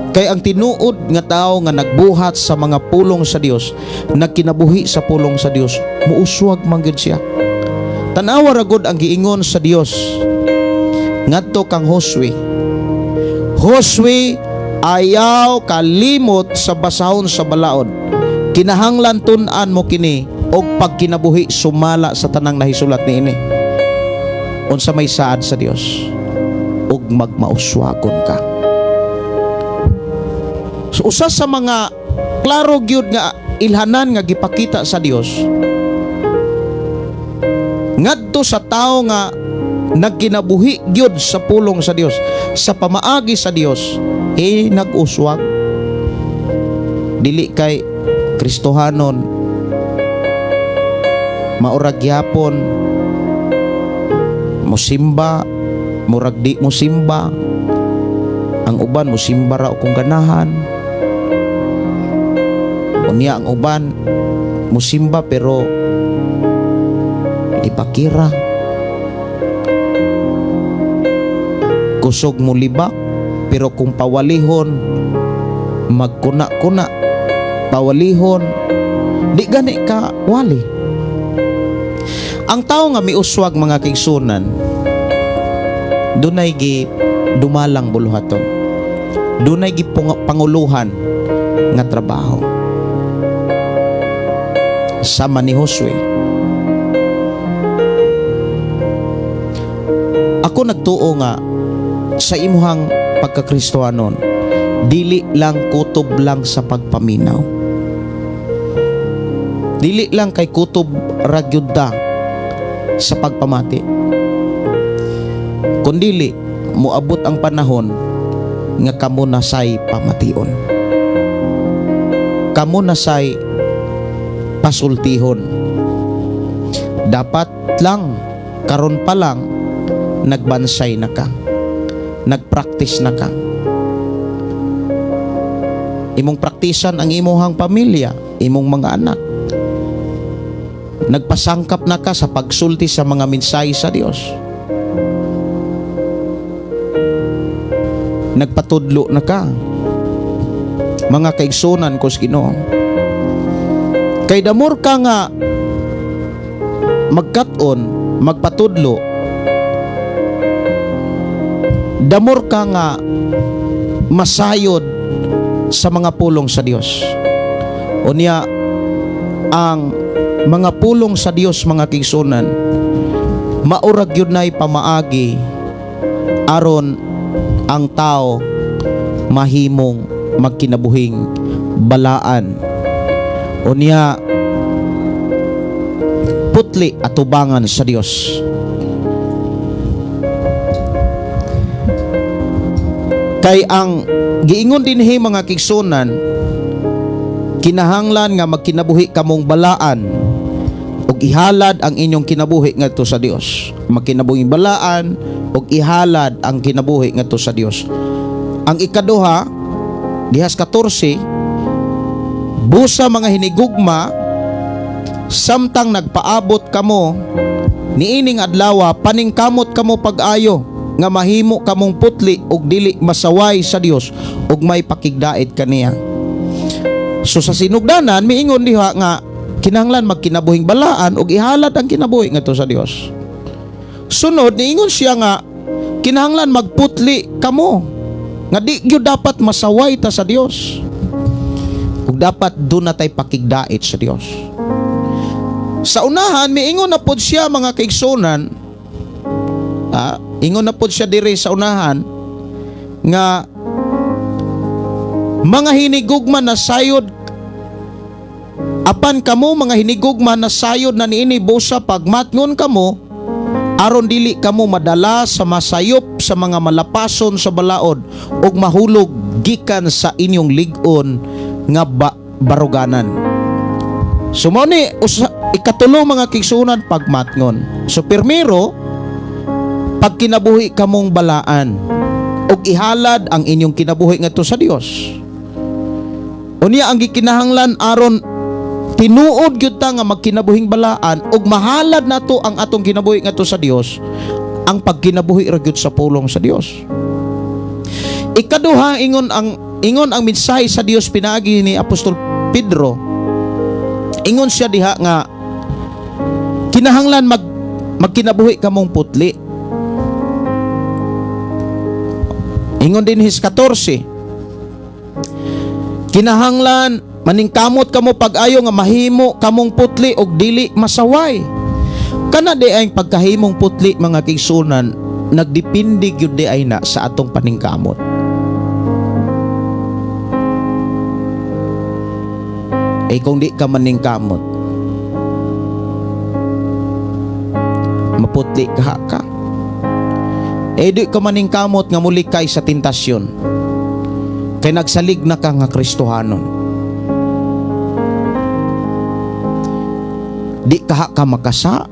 Kay ang tinuod nga tao nga nagbuhat sa mga pulong sa Dios, nagkinabuhi sa pulong sa Dios, muuswag man gyud siya. Tanawa ra gud ang giingon sa Dios ngadto kang Josue. Josue, ayaw kalimot sa basahon sa balaod. Kinahanglan tun-an mo kini og pagkinabuhi sumala sa tanang nahisulat niini. Unsa may saad sa Dios, ug magmauswagon ka. So, usa sa mga klaro gyud nga ilhanan nga gipakita sa Dios ngadto sa tao nga nagkinabuhi gyud sa pulong sa Dios, sa pamaagi sa Dios, nag-uswag dili kay Kristohanon, maurag yapon musimba, murag di musimba, ang uban musimba ra kung ganahan, unya ang uban musimba pero di pakira, kusog mo libak pero kung pawalihon magkuna-kuna, pawalihon di gani ka wali. Ang tao nga miuswag mga kaigsunan, dunay gi dumalang buluhaton, dunay gi panguluhan nga trabaho. Sama ni Josue, ako nagtuo nga sa imuhang pagkakristohanon, dili lang kutob lang sa pagpaminaw, dili lang kay kutob ragyuda sa pagpamati, kundili moabot ang panahon nga kamo na say pamation, kamo na say pasultihon. Dapat lang karon pa lang nagbansay na ka, nagpractice na ka, imong praktisan ang imuhang pamilya, imong mga anak, nagpasangkap na ka sa pagsulti sa mga mensahe sa Dios, nagpatudlo na ka mga kaigsunan ko sa Ginoo. Kay damor ka nga magkat-on, magpatudlo, damor ka nga masayod sa mga pulong sa Dios. Unya ang mga pulong sa Dios mga kaigsunan, maurag yun na'y pamaagi aron ang tao mahimong magkinabuhing balaan. Unya putli at tubangan sa Dios. Kay ang giingon dinhi mga kaigsunan, kinahanglan nga magkinabuhi kamong balaan ug ihalad ang inyong kinabuhi ngadto sa Dios. Magkinabuhing balaan ug ihalad ang kinabuhi ngadto sa Dios. Ang ikaduha, dihas 14, busa mga hinigugma, samtang nagpaabot kamo niining adlaw, paningkamot kamo pag-ayo nga mahimo kamong putli ug dili masaway sa Dios ug may pakigdait kaniya. So sa sinugdanan miingon diha nga kinahanglan magkinabuhing balaan ug ihalad ang kinabuhi ngadto sa Dios. Sunod niingon siya nga kinahanglan magputli kamo nga di gyud dapat masaway ta sa Dios ug dapat doon na tay pakigdait sa Dios. Sa unahan miingon na pod siya mga kaigsunan, ingon na pod siya diri sa unahan nga mga hinigugma na sayod, apan kamo mga hinigugma na sayod na niini busa pagmatngon kamo aron dili kamo madala sa masayop sa mga malapason sa balaod ug mahulog gikan sa inyong lig-on nga baruganan. So mo ni ikatulo mga kaigsunan pagmatngon. So pirmero, pagkinabuhi kamong balaan ug ihalad ang inyong kinabuhi ngadto sa Dios. Unya ang gikinahanglan aron tinuod gyud ta nga magkinabuhing balaan ug mahalad nato ang atong kinabuhi ngadto sa Dios, ang pagkinabuhi ra gyud sa pulong sa Dios. Ikaduha, ingon ang mensahe sa Dios pinaagi ni Apostol Pedro. Ingon siya diha nga kinahanglan magkinabuhi kamong putli. Ingon din his 14, kinahanglan maningkamot kamo pag-ayo nga mahimo kamong putli og dili masaway. Kana di ay pagkahimong putli mga kaigsunan nagdepende gyud di ay na sa atong paningkamot. kung di ka maningkamot, maputli ka. Di ka maningkamot nga muli kay sa tentasyon. Kay nagsalig na ka nga Kristohanon. Di ka makasa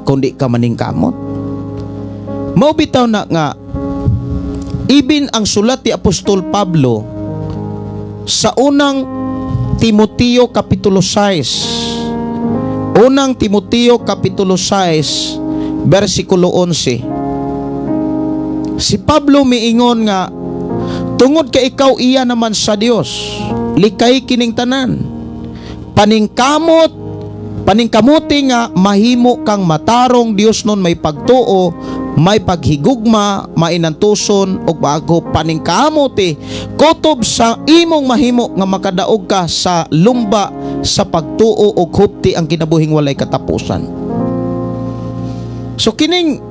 kung di ka maningkamot. Mao bitaw na nga ibin ang sulat ni Apostol Pablo sa unang Timoteo kapitulo 6. Unang Timoteo kapitulo 6 versikulo 11. Si Pablo miingon nga, tungod ka ikaw iya naman sa Dios, likay kining tanan. Paningkamuti nga mahimo kang matarong Dios nun may pagtuo, may paghigugma, mainantuson ug bago paningkamuti kutob sa imong mahimo nga makadaog ka sa lumba sa pagtuo ug hupti ang kinabuhing walay katapusan. So kining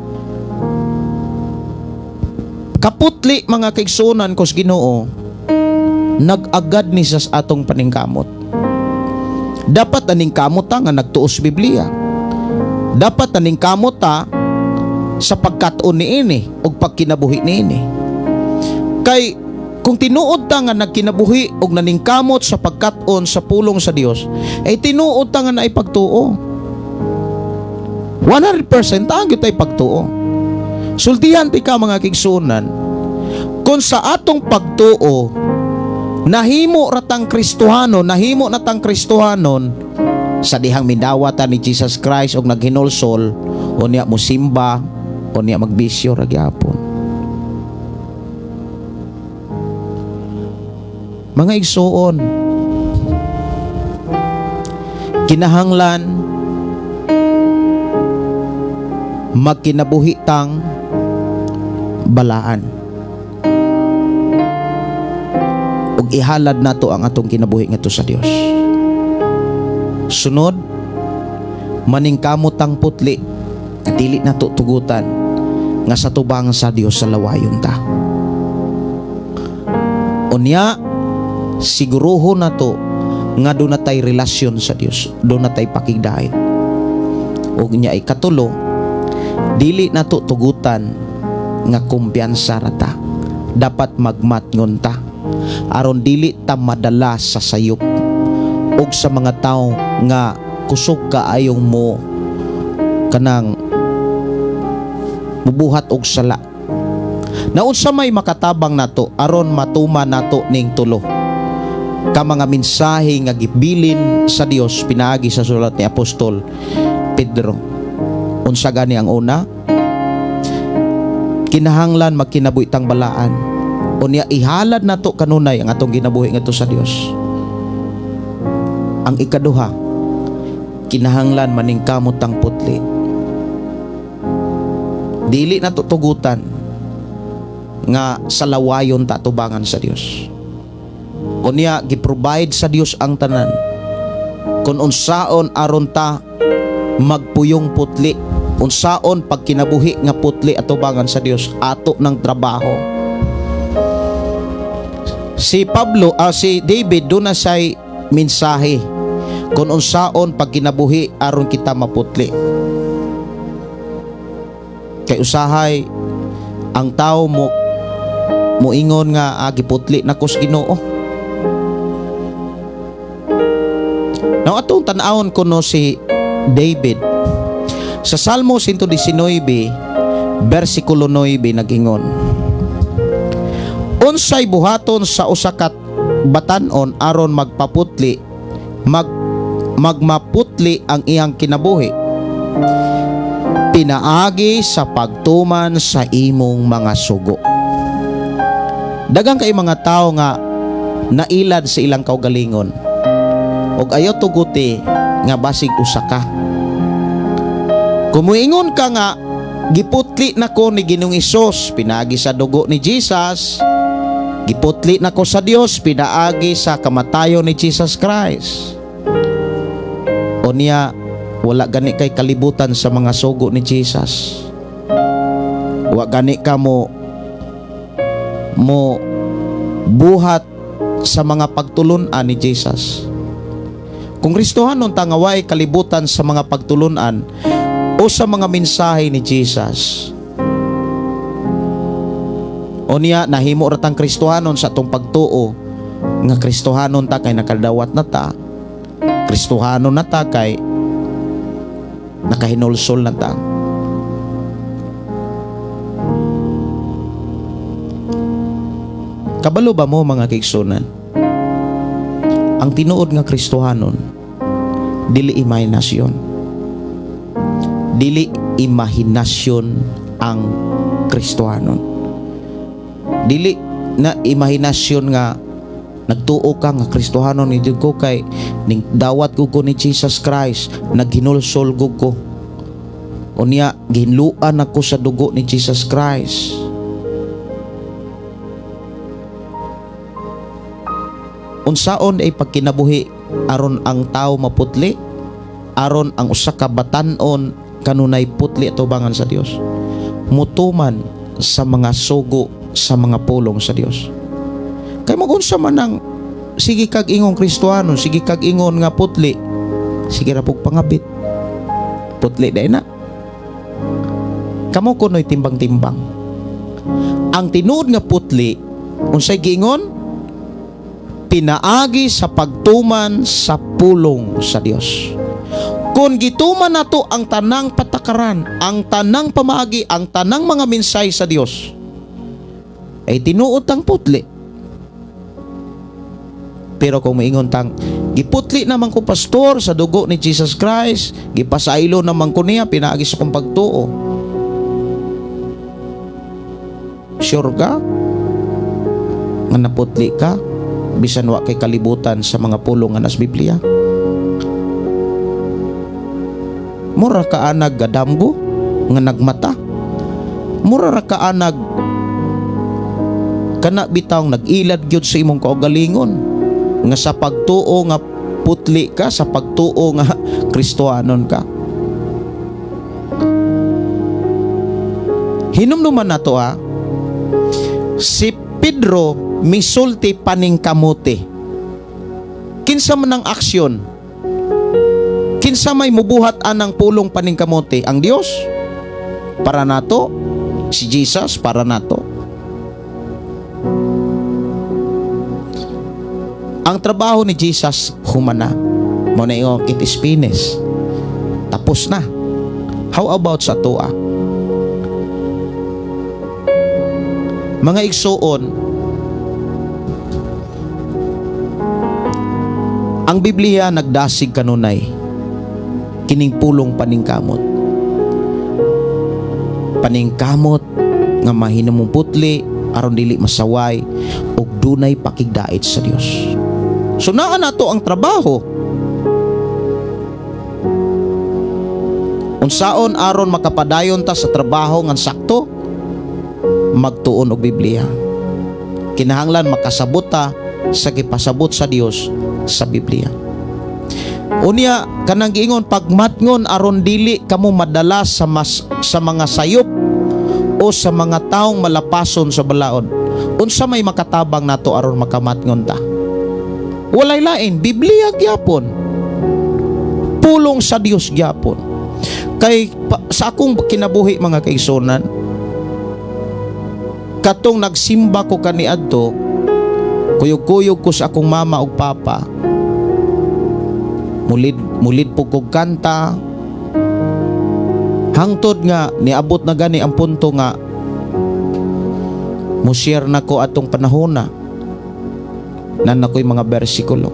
kaputli mga kaigsunan kos Ginoo, nag-agad ni sa atong paningkamot. Dapat naningkamot ta nga nagtuos Biblia. Dapat naningkamot ta sa pagkatuon niini ug pagkinabuhi niini. Kay kung tinuod ta nga nagkinabuhi ug naningkamot sa pagkatuon sa pulong sa Dios, tinuod ta nga naay pagtuo. 100% ta gyud tay pagtuo. Sultihan ti ka mga kaigsunan, kung sa atong pagtuo nahimo ratang Kristohanon, nahimo natang Kristohanon sa dihang midawatan ni Jesus Christ og naghinulsol, unya musimba, unya magbisyo ra gyapon. Mga igsuon, kinahanglan magkinabuhi tang balaan ug ihalad nato ang atong kinabuhi ngadto sa Dios. Sunod, maningkamot ang putli, dili nato tugutan nga sa tubang sa Dios sa lawayon ta. Unya, siguruho nato nga doon natay relasyon sa Dios, doon natay pakigdayon. Ug nya ay katulo, dili nato tugutan nga kumpiyansa rata. Dapat magmatngon ta aron dili ta madala sa sayop ug sa mga tawo nga kusog kaayong mo kanang mubuhat og sala. Naunsa may makatabang nato aron matuman nato ning tulo ka mga mensahe nga gibilin sa Dios pinaagi sa sulat ni Apostol Pedro. Unsa gani ang una? Kinahanglan magkinabuhi tang balaan. Unya ihalad nato kanunay ang atong ginabuhi ngadto sa Dios. Ang ikaduha, kinahanglan maningkamot tang putli. Dili nato tugutan nga sa lawayon ta tubangan sa Dios. Unya gi-provide sa Dios ang tanan. Kung unsaon aron ta magpuyong putli, unsaon pagkinabuhi nga putli at tubangan sa Dios ato ng trabaho. Si David doon na say mensahe kung unsaon pagkinabuhi aron kita maputli. Kay usahay ang tao moingon nga giputli na kus Ginoo. Now atong tan-awon kuno si David sa Salmo 119 versikulo 9 nagingon, unsay buhaton sa usa ka batan-on aron magpaputli magmaputli ang iyang kinabuhi, pinaagi sa pagtuman sa imong mga sugo. Daghang kay mga tao nga nailad sa ilang kaugalingon ug ayaw tuguti nga basig usa ka. Kumuingon ka nga giputli nako ni Ginoong Hesus pinaagi sa dugo ni Jesus, giputli nako sa Dios pinaagi sa kamatayon ni Jesus Christ. Unya wala gani kay kalibutan sa mga sugo ni Jesus. Wa gani ka mo buhat sa mga pagtulon-an ni Jesus. Kung Kristohanon ta nga way kalibutan sa mga pagtulunan o sa mga mensahe ni Jesus, o niya nahimo ratang Kristohanon sa atong pagtuo nga Kristohanon ta kay nakadawat na ta, Kristohanon na ta kay nakahinulsol na ta. Kabalo ba mo mga kaigsunan? Ang tinuod nga Kristohanon dili imahinasyon. Dili imahinasyon ang Kristohanon. Dili na imahinasyon nga nagtuo ka nga Kristohanon ni ko kay ning dawat ko ni Jesus Christ, naghinulsol ko. O niya ginluan ako sa dugo ni Jesus Christ. Unsaon ay pagkinabuhi aron ang tao maputli, aron ang usa ka batan-on kanunay putli atubangan sa Dios, mutuman sa mga sugo sa mga pulong sa Dios. Kay magunsa man ang sige kag ingong Kristohanon, sige kag ingon nga putli, sige ra pug pangabit putli day na kamo kunoy timbang-timbang. Ang tinuod nga putli unsay giingon? Pinaagi sa pagtuman sa pulong sa Dios. Kung gituman nato ang tanang patakaran, ang tanang pamaagi, ang tanang mga mensahe sa Dios, ay tinuod tang putli. Pero kung maingon tang giputli naman ko pastor sa dugo ni Jesus Christ, gipasaylo naman ko niya pinaagi sa kong pagtuo, sure ka nga naputli ka bisan wa kay kalibutan sa mga pulong nga nas Biblia? Mura ka anag gadamgo nga nagmata, mura ra ka anag kana bitawng nag-ilad gyud sa imong kaugalingon nga sa pagtuo nga putli ka, sa pagtuo nga Kristohanon ka. Hinumduman nato si Pedro misulti paning kamote. Kinsa man ang aksyon? Kinsa may mubuhat anang pulong paning kamote? Ang Dios para nato, si Jesus para nato. Ang trabaho ni Jesus humana. Mo na yung it is finished. Tapos na. How about sa toa? Mga igsuon, ang Biblia nagdasig kanunay kining pulong paningkamot. Paningkamot nga mahinamong putli aron dili masaway ug dunay pakigdait sa Dios. So naa nato ang trabaho. Unsaon aron makapadayon ta sa trabaho nga sakto? Magtuon og Biblia. Kinahanglan makasabot ta sa gipasabot sa Dios sa Biblia. Unya kanang giingon pagmatngon aron dili kamo madala sa mga sayop o sa mga taong malapason sa balaod. Unsa may makatabang nato aron makamatngon ta? Walay lain, Biblia gyapon. Pulong sa Dios gyapon. Kay sa akong kinabuhi mga kaigsunan, katong nagsimba ko kaniadto, kuyog-kuyog ko sa akong mama ug papa. Mulid po kog kanta. Hangtod nga niabot na gani ang punto nga mo-share na ko atong panahon na nakoy mga bersikulo.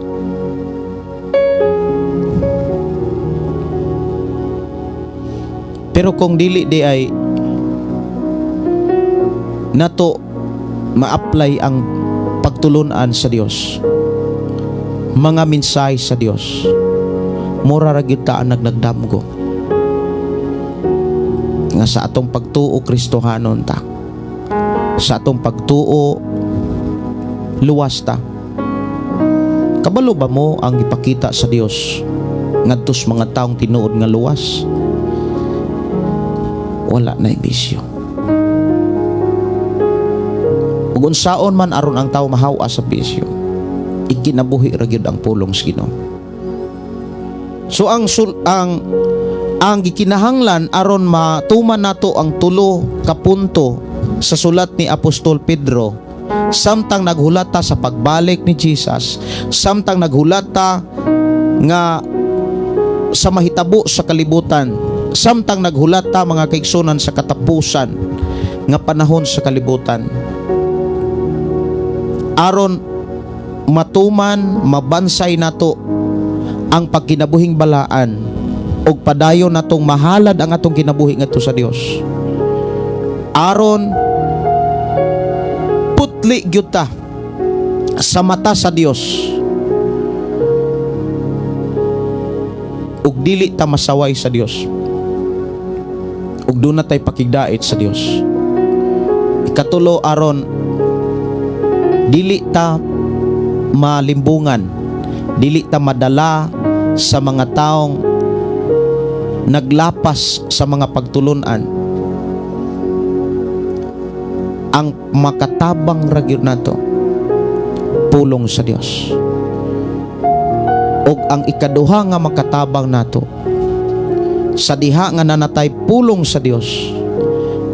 Pero kung dili di ay nato ma-apply ang pagtulunan sa Dios, mga mensahe sa Dios, mura ra gyud ta nagdamgo nga sa atong pagtuo Kristohanon ta, sa atong pagtuo luwas ta. Kabalo ba mo ang ipakita sa Dios ngadtos mga taong tinuod nga luwas? Wala na bisyo. Ug unsaon man aron ang tawo mahawa sa bisyo, ikinabuhi ra gyud ang pulong sa Ginoo. So ang gikinahanglan aron matuman nato ang tulo ka punto sa sulat ni Apostol Pedro, samtang naghulata sa pagbalik ni Jesus, samtang naghulata nga sa mahitabo sa kalibutan, samtang naghulata mga kaigsunan sa katapusan nga panahon sa kalibutan, aron matuman, mabansay nato ang pagkinabuhing balaan ug padayon natong mahalad ang atong kinabuhi ngadto sa Dios. Aron putli gyud ta sa mata sa Dios ug dili ta masaway sa Dios. Ug doon na tay pakigdait sa Dios. Ikatulo, aron dili ta malimbungan, dili ta madala sa mga taong naglapas sa mga pagtulunan. Ang makatabang ra gyud nato pulong sa Dios. Og ang ikaduha nga makatabang nato sa diha nga nanatay pulong sa Dios,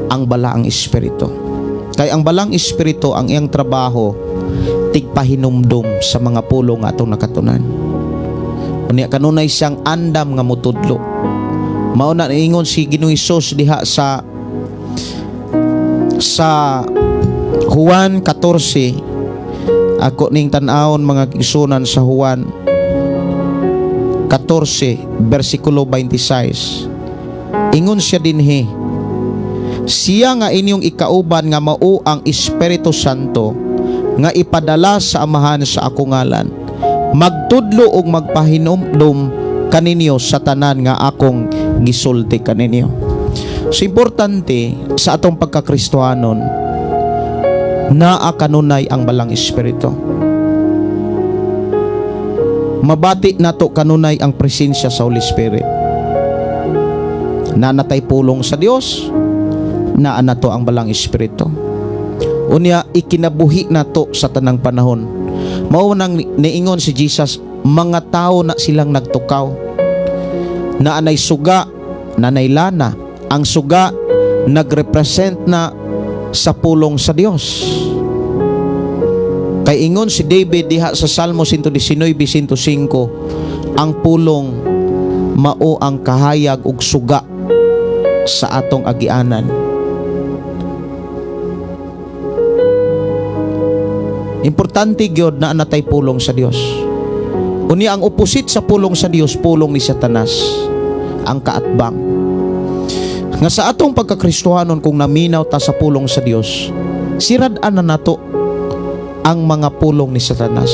ang balaang espiritu. Kay ang balaang espiritu ang iyang trabaho tigpahinumdum sa mga pulong nga atong nakatunan. Unya kanunay siyang andam nga mutudlo. Mao na ingon si Ginoong Hesus diha sa Juan 14. Ako ning tan-awon mga igsunan sa Juan 14 versikulo 26. Ingon siya dinhi, siya nga inyong ikauban nga mao ang Espiritu Santo nga ipadala sa amahan sa ako ngalan, magtudlo og magpahinumdum kaninyo sa tanan nga akong gisulti kaninyo. So importante sa atong pagkakristohanon naa kanunay ang balang espiritu. Mabati nato kanunay ang presensya sa Holy Spirit. Nanatay pulong sa Dios, naa nato ang balang espiritu. Unya ikinabuhi nato sa tanang panahon. Mao nang niingon si Jesus, mga tao na silang nagtukaw, na anay suga, nanay lana. Ang suga nagrepresent na sa pulong sa Dios. Kay ingon si David diha sa Salmo 119:105, ang pulong mao ang kahayag ug suga sa atong agianan. Importante gyud na natay pulong sa Dios. Unya ang opposite sa pulong sa Dios, pulong ni Satanas, ang kaatbang. Nga sa atong pagkakristohanon, kung naminaw ta sa pulong sa Dios, sirad-an na nato ang mga pulong ni Satanas.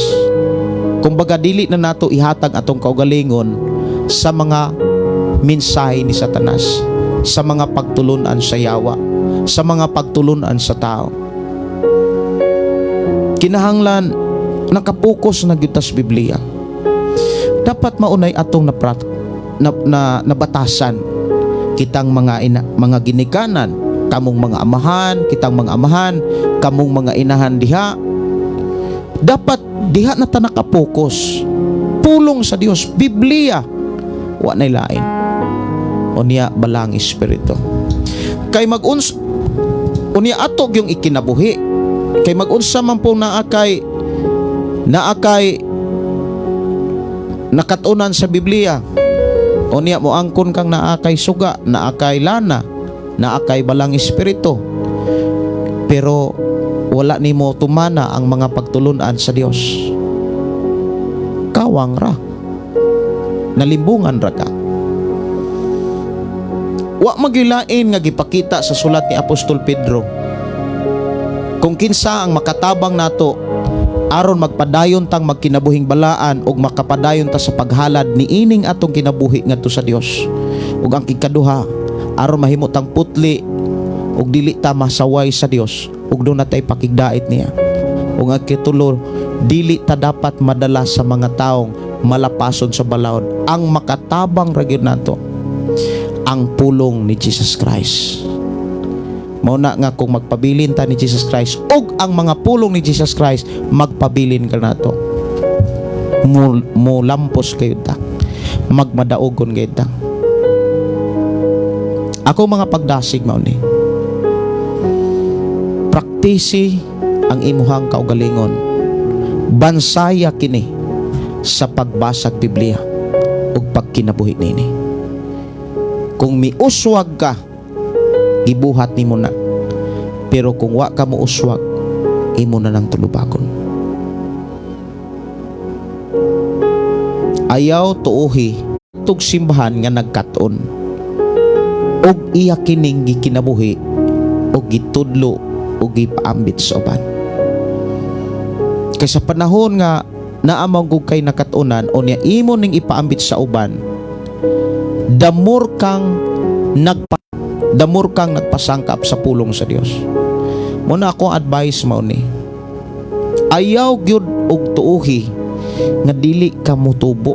Kumbaga dili na nato ihatag atong kaugalingon sa mga mensahe ni Satanas, sa mga pagtulunan sa yawa, sa mga pagtulunan sa tao. Kinahanglan nakapokus na gyud ta sa Biblia. Dapat maunay atong nabatasan kitang mga ginikanan, kamong mga amahan, kitang mga amahan, kamong mga inahan diha. Dapat diha na ta nakapokus. Pulong sa Dios, Biblia, wa nay lain. Unya balang espiritu. Kay unya atog yung ikinabuhi. Kay mag-unsa man po naakay nakatunan sa Biblia. Unya mo angkon kang naakay suga, naakay lana, naakay balang espiritu, pero wala nimo tumana ang mga pagtulunan sa Dios. Kawang ra, nalimbungan ra ka. Wa magilain nga gipakita sa sulat ni Apostol Pedro kung kinsa ang makatabang nato aron magpadayon tang magkinabuhing balaan ug makapadayon ta sa paghalad ni ining atong kinabuhi ngadto sa Dios. Ug ang ikaduha, aron mahimo tang putli ug dili ta masaway sa Dios ug doon natay pakigdait niya. Ug ang kitulo, dili ta dapat madala sa mga taong malapason sa balaod. Ang makatabang ra gyud nato ang pulong ni Jesus Christ. Mao na nga kung magpabilin ta ni Jesus Christ ug ang mga pulong ni Jesus Christ, magpabilin ka nato. Mo lampos kayo ta. magmadaogon gayta. Ako mga pagdasig mao ni. Praktisi ang imuhang kaugalingon. Bansaya kini sa pagbasag Biblia ug pagkinabuhi nini. Kung miuswag ka, gibuhat nimo na. Pero kung wa ka mo uswag, imo na nang tulubagon. Ayaw tuohi tug simbahan nga nagkat-on og iya kining gikinabuhi og gitudlo og gipaambit sa uban. Kay sa panahon nga naamang gug kay nakat-unan o niya imo ning ipaambit sa uban, damor kang nagpasangkap sa pulong sa Dios. Muna akong advice mao ni, ayaw gyud og tuohi nga dili ka motubo.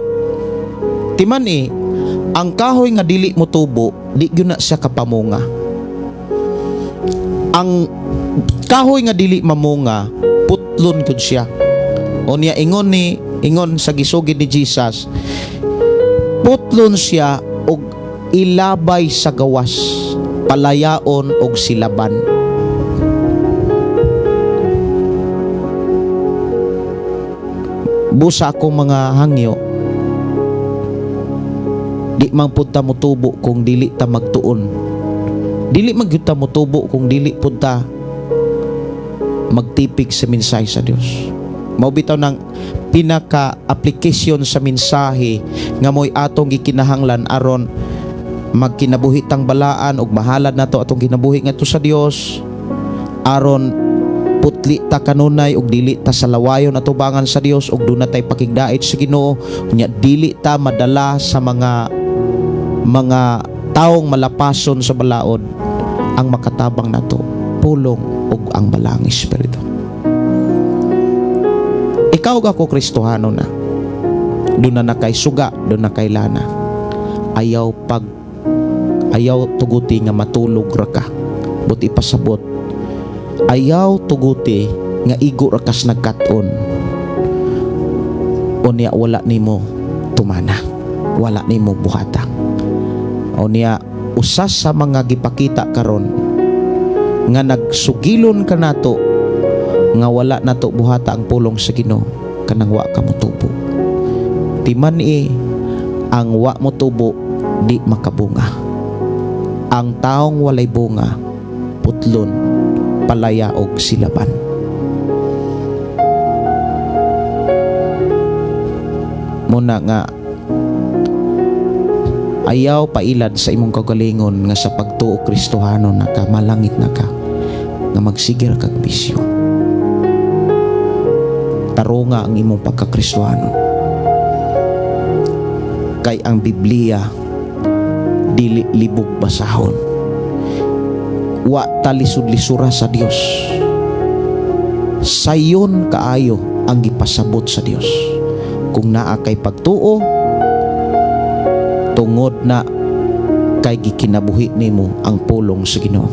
Timan ang kahoy nga dili motubo, di gyud na siya kapamunga. Ang kahoy nga dili mamunga, putlon gyud siya. O niya ingon sa gisugid ni Jesus, putlon siya og ilabay sa gawas, palayaon og silaban. Busa akong mga hangyo, di man pud ta motubo kung dili ta magtuon. Dili man gyud ta motubo kung dili pud ta magtipig sa mensahe sa Dios. Mao bitaw ng pinaka-application sa mensahe nga mo'y atong gikinahanglan aron magkinabuhi tang balaan ug mahalad nato atong kinabuhi ngadto sa Dios, aron putli ta kanunay ug dili ta salawayon atubangan sa Dios ug dunay tay pakigdait sa Ginoo, unya dili ta madala sa mga taong malapason sa balaod. Ang makatabang nato pulong ug ang balang espiritu. Ikaw ako Kristohano na, doon na kay suga, doon na kay lana, ayaw tuguti nga matulog ra ka, buti pasabot, ayaw tuguti nga igo ra kas nagkat-on, o niya wala nimo tumana, wala nimo buhata, o niya usas sa mga gipakita karon nga nagsugilon ka nato nga wala nato buhata ang pulong sa Ginoo, kanang wa ka motubo. Timan ang wa motubo di makabunga. Ang taong walay bunga, putlon, palaya og silaban. Muna nga ayaw pailad sa imong kagalingon nga sa pagtuo Kristohano na ka, malangit na ka, nga magsigir kag bisyo. Tarunga ang imong pagkakristohano. Kay ang Biblia dili libog basahon. Wa talisod-lisura sa Dios. Sayon kaayo ang gipasabot sa Dios. Kung naa kay pagtuo, tungod na kay gikinabuhi nimo ang pulong sa Ginoo.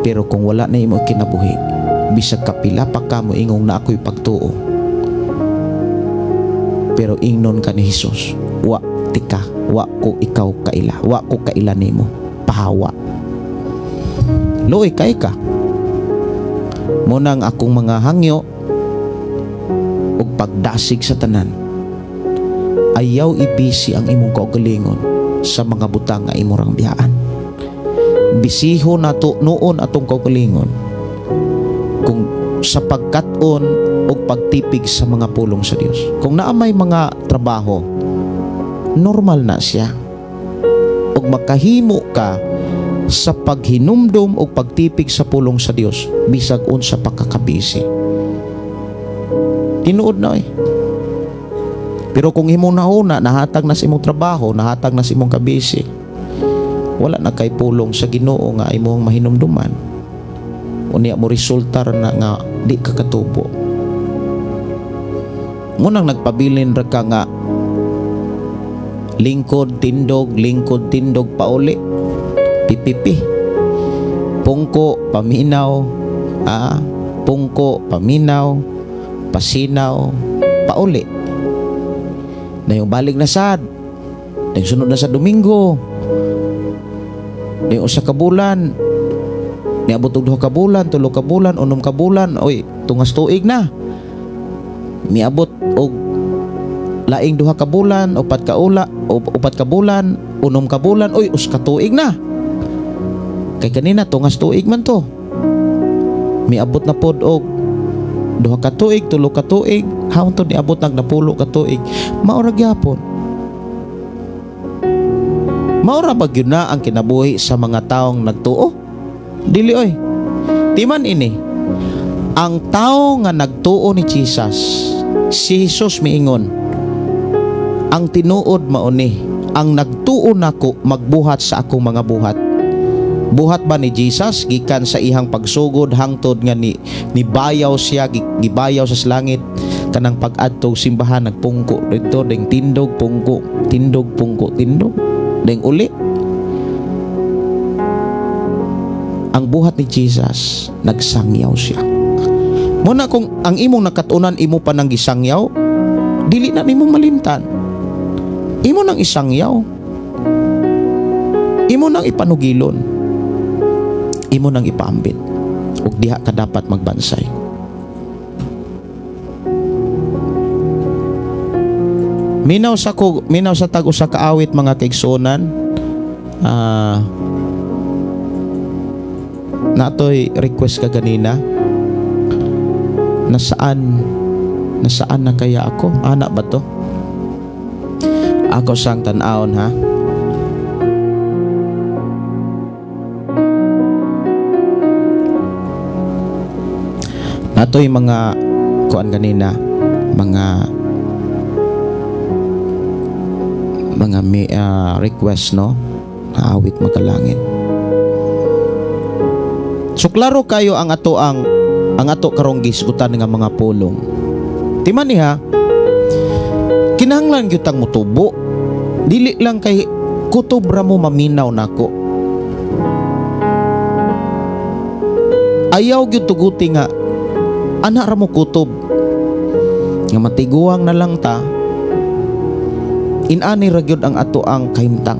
Pero kung wala na imo kinabuhi, bisag kapila pa ka mo ingong na ako'y pagtuo, pero ingnon ka ni Jesus, wa tika, wa ko ikaw kaila, wa ko kaila nimo, pahawa. Luoy kay ka. Munang akong mga hangyo ug pagdasig sa tanan, ayaw ibisi ang imong kaugalingon sa mga butang nga imong biyaan. Bisiho nato noon atong kaugalingon kung sa pagkat-on o pagtipig sa mga pulong sa Dios. Kung naamay mga trabaho, normal na siya. O makahimo ka sa paghinumdum o pagtipig sa pulong sa Dios, bisag unsa pagkakabisi. Tinuod na Pero kung imong nauna, nahatag na sa imong trabaho, nahatag na sa imong kabisi, wala na kay pulong sa Ginoo nga imong mahinumduman. Unya mo resultar na nga di ka katubo. Munang nagpabilin ra ka nga lingkod tindog pauli, pipipi, pungko paminaw, pungko paminaw, pasinaw pauli. Na yung balik na sad, Ding sunod na sa Domingo. Ding usa ka bulan. Niabot og 2 ka bulan, 3 ka bulan, 6 ka bulan. Oy, tungas tuig na. Miabot og laing 2 ka bulan, 4 ka bulan, 6 ka bulan. Oy, us ka tuig na. Kay kanina tungas tuig man to. Miabot na pod og 2 ka tuig, 3 ka tuig, hangtod niabot nag 10 ka tuig. Maura gyapon. Maura ba gyud na ang kinabuhi sa mga taong nagtuo? Dili oy. Timan ini. Ang tao nga nagtuo ni Jesus, si Jesus miingon, ang tinuod mao ni, ang nagtuo nako magbuhat sa akong mga buhat. Buhat ba ni Jesus gikan sa ihang pagsugod hangtod nga ni bayaw siya, gibayaw sa langit kanang pag-adtog simbahan, nagpungko dito ding tindog pungko, tindog pungko, tindog ding uli. Ang buhat ni Jesus, nagsangyaw siya. Muna kung ang imong nakatunan imo pa nang gisangyaw, dili na nimo malimtan. Imo nang isangyaw. Imo nang ipanugilon. Imo nang ipaambit. Ug diha ka dapat magbansay. Minaw sa tag usa ka awit mga kaigsunan. Natoy request ka ganina. Nasaan na kaya ako? Ana ba to? Ako sang tan-aon ha. Natoy mga kuan ganina, mga request no, awit makalangit. So klaro kayo ang ato karong gisgutan nga mga pulong. Timan niha, kinahanglan gyud tang mutubo. Dili lang kay kutob ra mo maminaw nako. Ayaw gyud tuguti nga ana ra mo kutob. Nga matiguang na lang ta. Inani ra gyud ang ato ang kahimtang.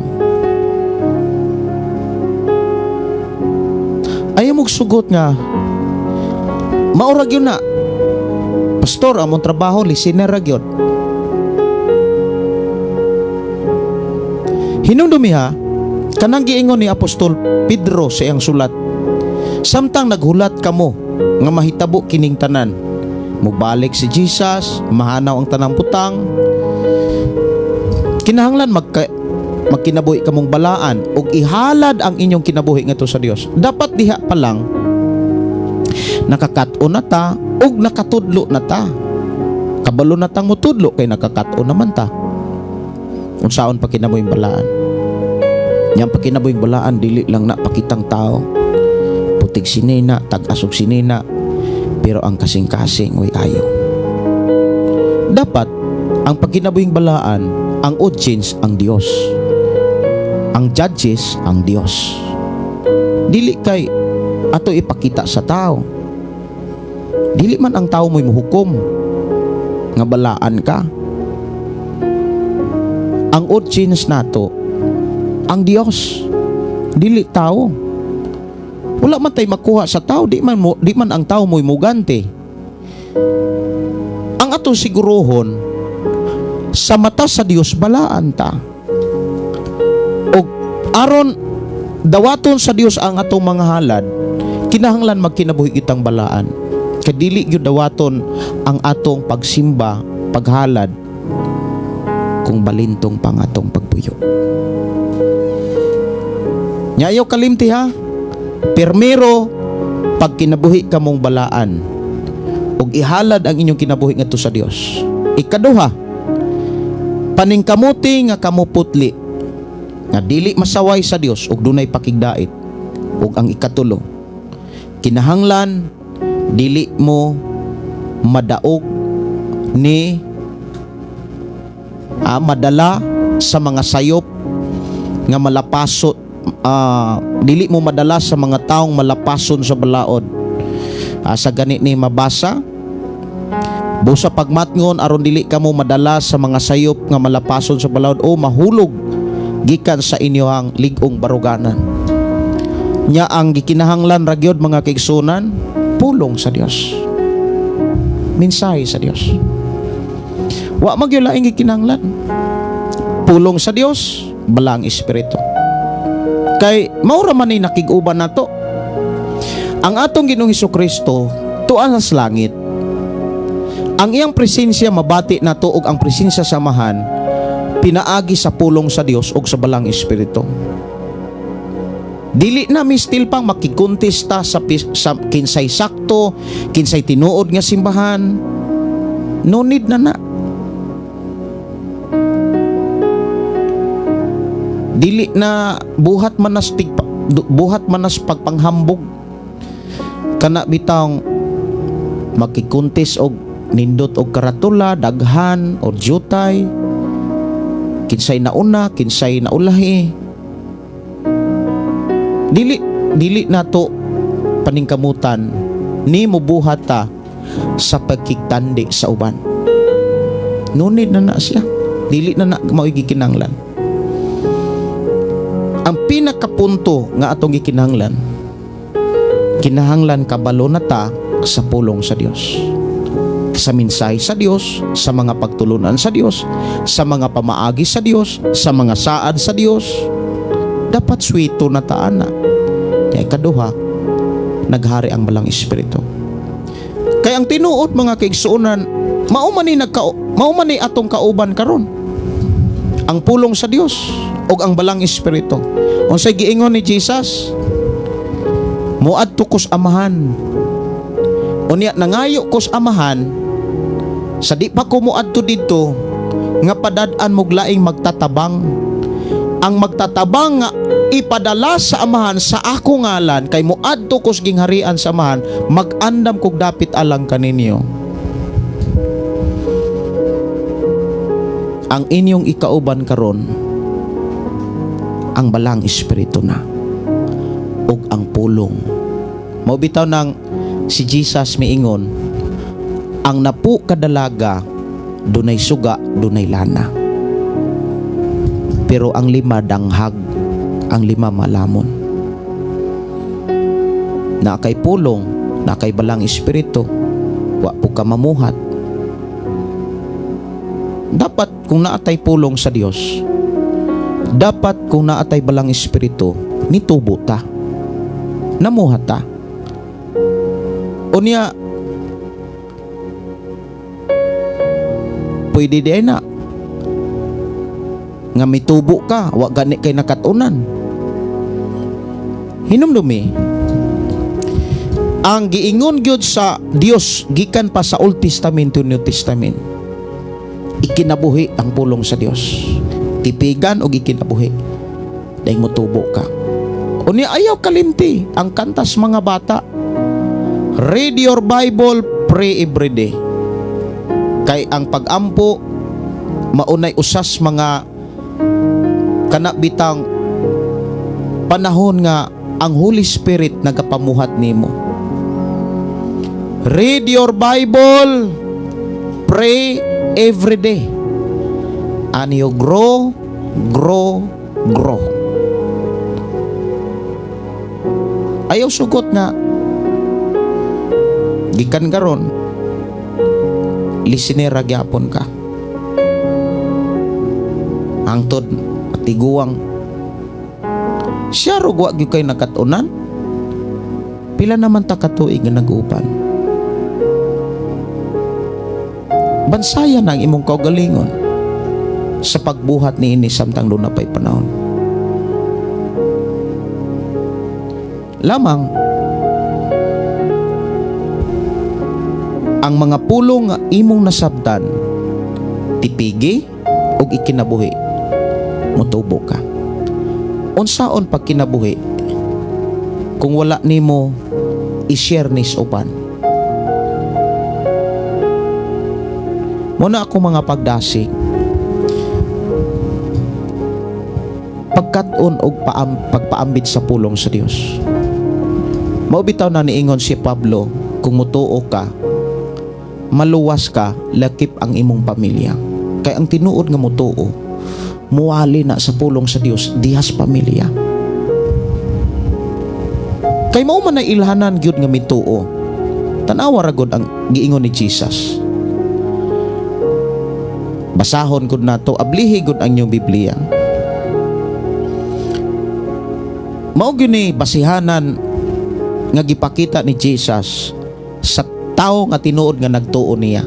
Ayaw mong sugot nga maura gyud na pastor among trabaho listener ra gyud. Hinumdumiha kanang giingon ni Apostol Pedro sa iyang sulat, samtang naghulat kamo nga mahitabo kining tanan, mubalik si Jesus, mahanaw ang tanang butang, kinahanglan magkinabuhi kamong balaan ug ihalad ang inyong kinabuhi ngadto sa Dios. Dapat diha pa lang nakakaton na ta ug nakatudlo na ta. Kabalo na tang mutudlo kay nakakaton naman ta. Unsaon pa kinabuhing balaan? Yang pa kinabuhing balaan dili lang na pakitang tao. Putig sinina, tag-asog sinina, pero ang kasing-kasing way ayo. Dapat ang pagkinabuhing balaan, ang audience ang Dios. Ang judges ang Dios. Dili kay ato ipakita sa tao. Dili man ang tao mo'y muhukom nga balaan ka. Ang audience nato ang Dios, dili tao. Wala man tay makuha sa tao, di man ang tao mo'y mugante. Ang ato sigurohon sa mata sa Dios balaan ta. Aron dawaton sa Dios ang atong mga halad, kinahanglan magkinabuhi kitang balaan. Kadili gyud dawaton ang atong pagsimba, paghalad kung balintong pang atong pagbuyo. Nyayo kalimti ha. Primero, pagkinabuhi kamong balaan ug ihalad ang inyong kinabuhi ngadto sa Dios. Ikaduha, paningkamuti nga kamuputli nga dili masaway sa Dios ug dunay pakigdait. Ug ang ikatulo, kinahanglan dili mo madaog ni madala sa mga sayop nga malapasot, dili mo madala sa mga taong malapason sa balaod. Sa gani ni mabasa, busa pagmatngon aron dili kamo madala sa mga sayop nga malapason sa balaod o mahulog gikan sa inyohang ligong baruganan. Nya ang gikinahanglan ra gyud mga kaigsunan, pulong sa Dios. Mensahe sa Dios. Wa magyud laing gikinahanglan. Pulong sa Dios, balang espiritu. Kay mao ra man ni nakig-uban nato. Ang atong Ginoong Hesukristo tuan sa langit. Ang iyang presensya mabati nato ug ang presensya samahan pinaagi sa pulong sa Dios ug sa balang espiritu. Dili na mi still pang makikontesta sa kinsay sakto, kinsay tinuod nga simbahan. No need na. Dili na buhat manas pagpanghambog. Kana bitang makikontes og nindot og karatula, daghan o jutay. Kinsay nauna, kinsay naulahi. Dili nato paningkamutan ni mobuhat ta sa pagkigtandi sa uban. Nunid na siya. Dili na mao gikinahanglan. Ang pinakapunto nga atong gikinahanglan, kinahanglan kabalo na ta sa pulong sa Dios. Sa mensahe sa Dios, sa mga pagtulunan sa Dios, sa mga pamaagi sa Dios, sa mga saad sa Dios. Dapat swito na taan na. Kaya kaduha, naghari ang balang espiritu. Kaya ang tinuod mga kaigsuonan, mao man ni atong kauban karon. Ang pulong sa Dios ug ang balang espiritu. Unsay giingon ni Jesus? Muadto kos amahan. Unya nangayo kos amahan, sa di pa ko muadto didto nga padad-an mog laing magtatabang. Ang magtatabang nga ipadala sa amahan sa ako ngalan kay muadto kos gingharian sa amahan, mag-andam kog dapit alang kaninyo. Ang inyong ikauban karon ang balang espiritu na ug ang pulong. Mao bitaw nang si Jesus miingon, ang napu kadalaga dunay suga, dunay lana. Pero ang lima danghag, ang lima malamon. Na kay pulong, na kay balang espiritu, wa po ka mamuhat. Dapat kung naatay pulong sa Dios, dapat kung naatay balang espiritu, nitubo ta, namuhat ta. Unya, pwede di na nga mitubo ka, wa gani kay nakatunan. Hinumdumi, ang giingon gyud sa Dios gikan pa sa Old Testament to New Testament, ikinabuhi ang pulong sa Dios. Tipigan o ikinabuhi dahil mutubo ka. Unya ayaw kalimti ang kantas mga bata. Read your Bible, pray every day. Kay ang pagampo maunay usas mga kanabitang panahon nga ang Holy Spirit nagapamuhat nimo. Read your Bible, pray every day, and you grow. Ayaw sugot na gikan karon listenera gyapon ka hangtod tiguang siya ro wa gyud kay nakatunan. Pila naman ta katuig nga nag-uban. Bansayan ang imong kaugalingon sa pagbuhat niini samtang doon na pa'y panahon. Lamang ang mga pulong nga imong nasabtan, tipigi ug ikinabuhi, mutubo ka. Unsaon pag kinabuhi kung wala nimo i-share nis uban? Muna ako mga pagdasig, pagkat-on og pagpaambit sa pulong sa Dios. Mao bitaw na niingon si Pablo, kung mutuo ka, maluwas ka, lakip ang imong pamilya. Kay ang tinuod nga mutuo, muwali na sa pulong sa Dios dihas pamilya. Kay mao man na ilhanan gyud nga mituo. Tanawa ra gud ang giingon ni Jesus. Basahon gud nato, ablihi gud ang inyong Biblia. Mao gyud ni basihanan nga gipakita ni Jesus sa tao nga tinuod nga nagtuo niya.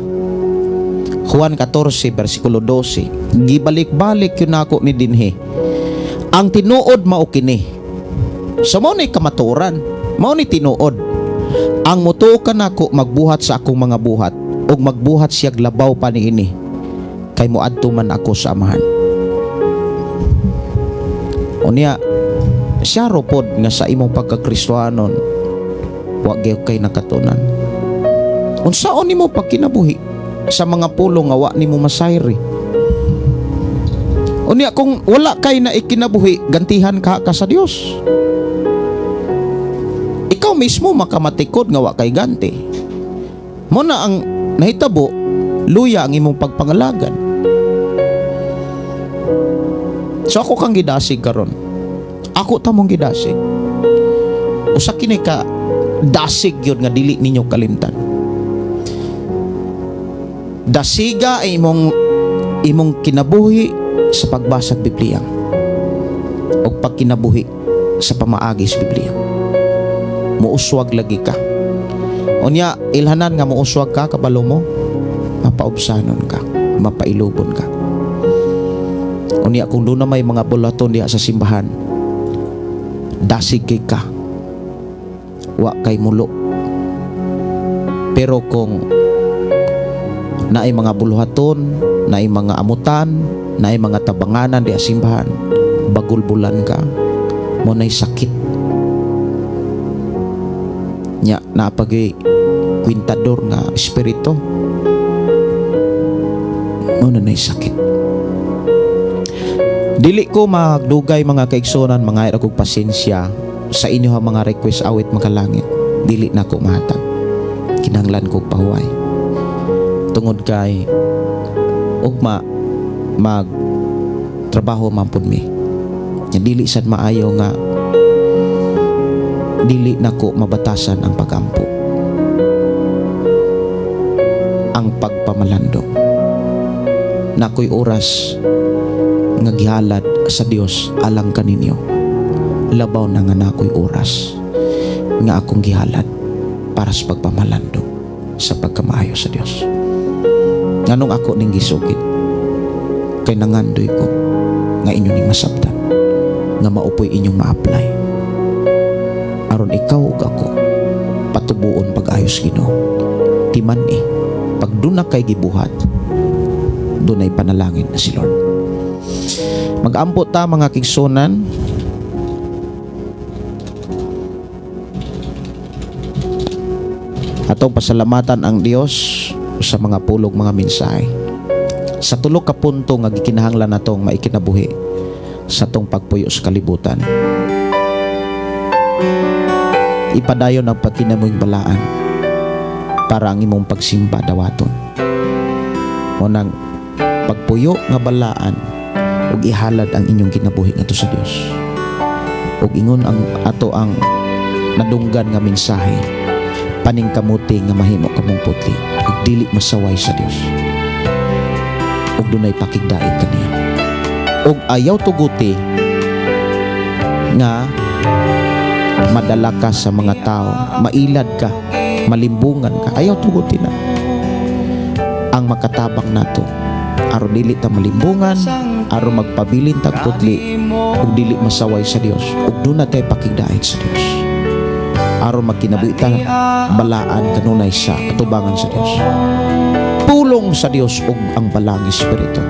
Juan 14 versikulo 12. Gibalik-balik yun ako ni dinhi. Ang tinuod mao kini. So mao ni kamaturan, mao ni tinuod. Ang mutuo ka nako magbuhat sa akong mga buhat ug magbuhat siya labaw pa niini. Kay moadto man ako sa Amahan. Unya siya ropod nga sa imong pagkakristohanon wa gyud kay nakatunan. Unsaon nimo pagkinabuhi sa mga pulong nga wa nimo masayri? Unya kung wala kay na ikinabuhi, gantihan ka sa Dios. Ikaw mismo makamatikod nga wa kay ganti. Mo na ang nahitabo, luya ang imong pagpangalagan. So ako kang gidasig karon. Ako tamong gidasig. Usa kini ka dasig yun nga dili ninyo kalimtan. Dasiga ay imong kinabuhi sa pagbasag Biblia o pagkinabuhi sa pamaagi sa Biblia. Muuswag lagi ka. Unya ilhanan nga muuswag ka kabalo mo, mapaubsanon ka, mapailubon ka. Unya kung doon na may mga bulaton diha sa simbahan, dasig kay ka, wa kay mulo. Pero kung naay mga buluhaton, naay mga amutan, naay mga tabanganan di simbahan, bagulbulan ka, mo nay sakit. Nya napagi kwintador nga espiritu, mo nay sakit. Dili ko magdugay mga kaigsunan, mga ira kog pasensya sa inyo ha mga request awit makalangit. Dili na ko mahatag. Kinahanglan kog pahuway. Tungod kay ugma mag trabaho man pud mi. Nya dili sad maayo nga dili nako mabatasan ang pagampo. Ang pagpamalandong. Nakoy oras nga gihalad sa Dios alang kaninyo. Labaw na nga nakoy oras nga akong gihalad para sa pagpamalandong sa pagkamaayo sa Dios. Nganong ako ning gisugid kay nangandoy ko nga inyo ning masabtan nga maupoy inyong ma-apply aron ikaw ug ako patubuon pag-ayos Ginoo. Timan pag duna kay gibuhat, dunay panalangin na si Lord. Mag-ampo ta mga kigsunan. Atong pasalamatan ang Dios sa mga pulong mga mensahe. Sa tulo ka punto nga gikinahanglan natong maikinabuhi sa tong pagpuyo sa kalibutan. Ipadayon ang pagkinamuhing balaan para ang imong pagsimba dawaton. Unang pagpuyo nga balaan ug ihalad ang inyong kinabuhi ngadto sa Dios. Ug ingon ang ato ang nadunggan nga mensahe, paningkamuti nga mahimo kamong putli ug dili masaway sa Dios. Ug dunay pakigdait kaniya. Ug ayaw tuguti nga madala ka sa mga tao, mailad ka, malimbungan ka. Ayaw tuguti na. Ang makatabang nato aron dili ta malimbungan, aron magpabilin tag putli ug dili masaway sa Dios ug duna tay pakigdait sa Dios. Aron magkinabuhi ta balaan kanunay sa atubangan sa Dios. Pulong sa Dios ug ang balang espiritu.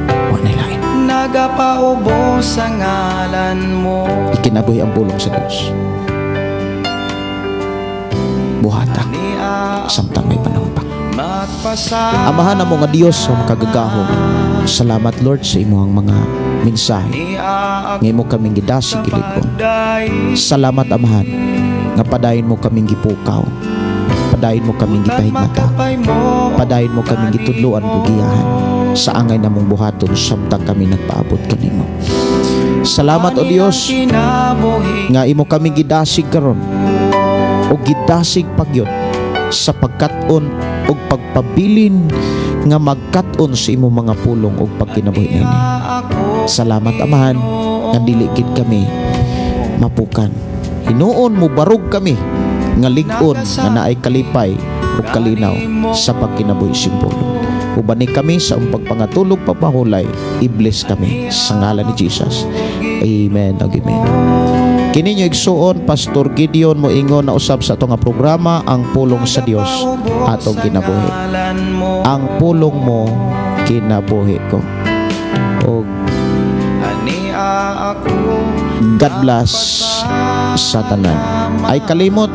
Wa na lain. Nagapaubos sa ngalan mo. Ikinabuhi ang pulong sa Dios. Buhata samtang may panahon pa. Amahan na mo nga Dios sa makagagahom. Salamat Lord sa imong mga mensahe nga imo kaming gidasig gilikon. Salamat Amahan nga padayon mo kaming gipukaw Padayon mo kaming gipahigmata. Padayon mo kaming gitudloan ug giyahan sa angay namong buhaton samtang kami nagpaabot kanimo. Salamat o Dios nga imo kami gidasig karon o gidasig pagyod sa pagkat-on o pagpabilin nga magkat-on sa imo mga pulong o pagkinabuhi nini. Salamat Amahan nga dili gid kami mapukan. Hinuon mo barog kami nga lig-on nga naay kalipay o kalinaw sa pagkinabuhi simbolo. Ubani kami sa pagpangatulog papahulay, i-bless kami sa ngalan ni Jesus. Amen ug amen. Kini nyo igsuon Pastor Gideon mo ingon na usab sa atong nga programa ang pulong sa Dios atong kinabuhi. Ang pulong mo kinabuhi ko. O God bless sa tanan. Ay kalimot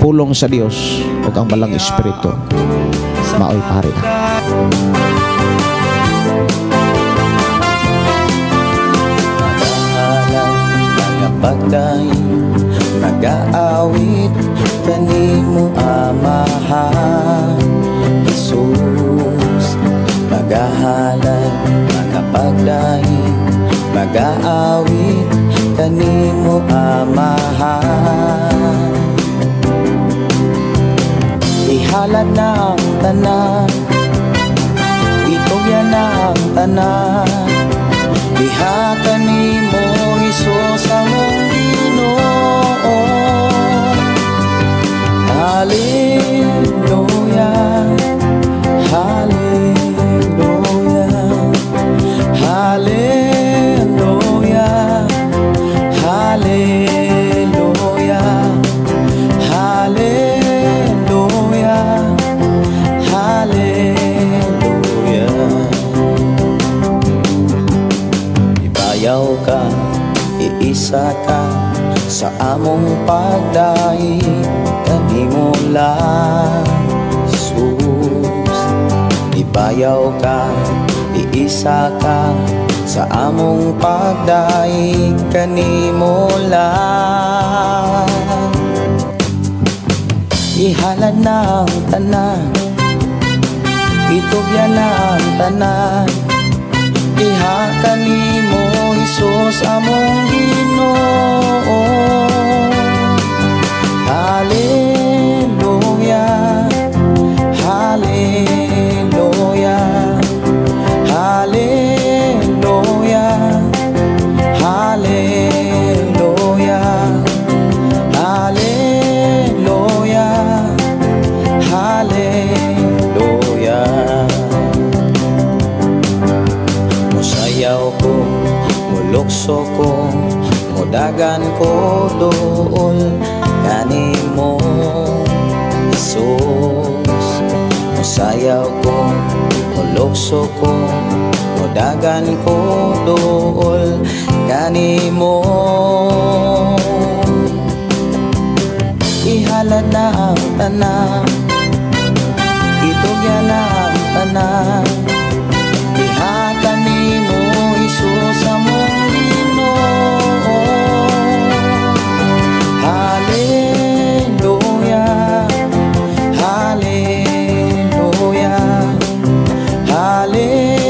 pulong sa Dios ug ang balang espiritu maoy pare. Pagdaing nag-aawit kanimo Amahan Jesus, magahalan mga pagdaing nag-aawit kanimo Amahan. Ihalad na ang tanan, itugyan na ang tanan, diha kanimo Hesus among Ginoo. Hallelujah, hallelujah, hallelujah, hallelujah, hallelujah, hallelujah. Ibayaw ka, iisa ka sa among pagdaig kanimo lang Jesus. Ibayaw ka, iisa ka sa among pagdaig kanimo lang. Ihalad na ang tanan, itugyan na ang tanan, diha kanimo Hesus among Ginoo. Hallelujah, hallelujah, hallelujah, hallelujah, hallelujah, hallelujah. Musayaw ko, mulukso ko, mudagan ko dool kanimo Jesus. Musayaw ko, mulukso ko, mudagan ko dool kanimo. Ihalad na ang tanan, itugyan na ang tanan, diha kanimo Hesus among Ginoo. Hallelujah, hallelujah, hallelujah,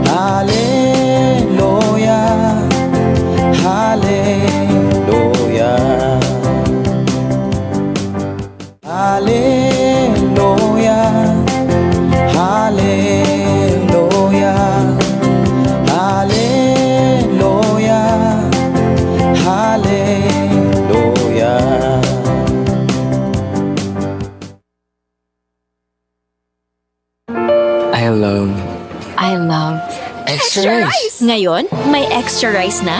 hallelujah, hallelujah, hallelujah, hallelujah, hallelujah, hallelujah, hallelujah. I love Extra rice! Ngayon, may extra rice na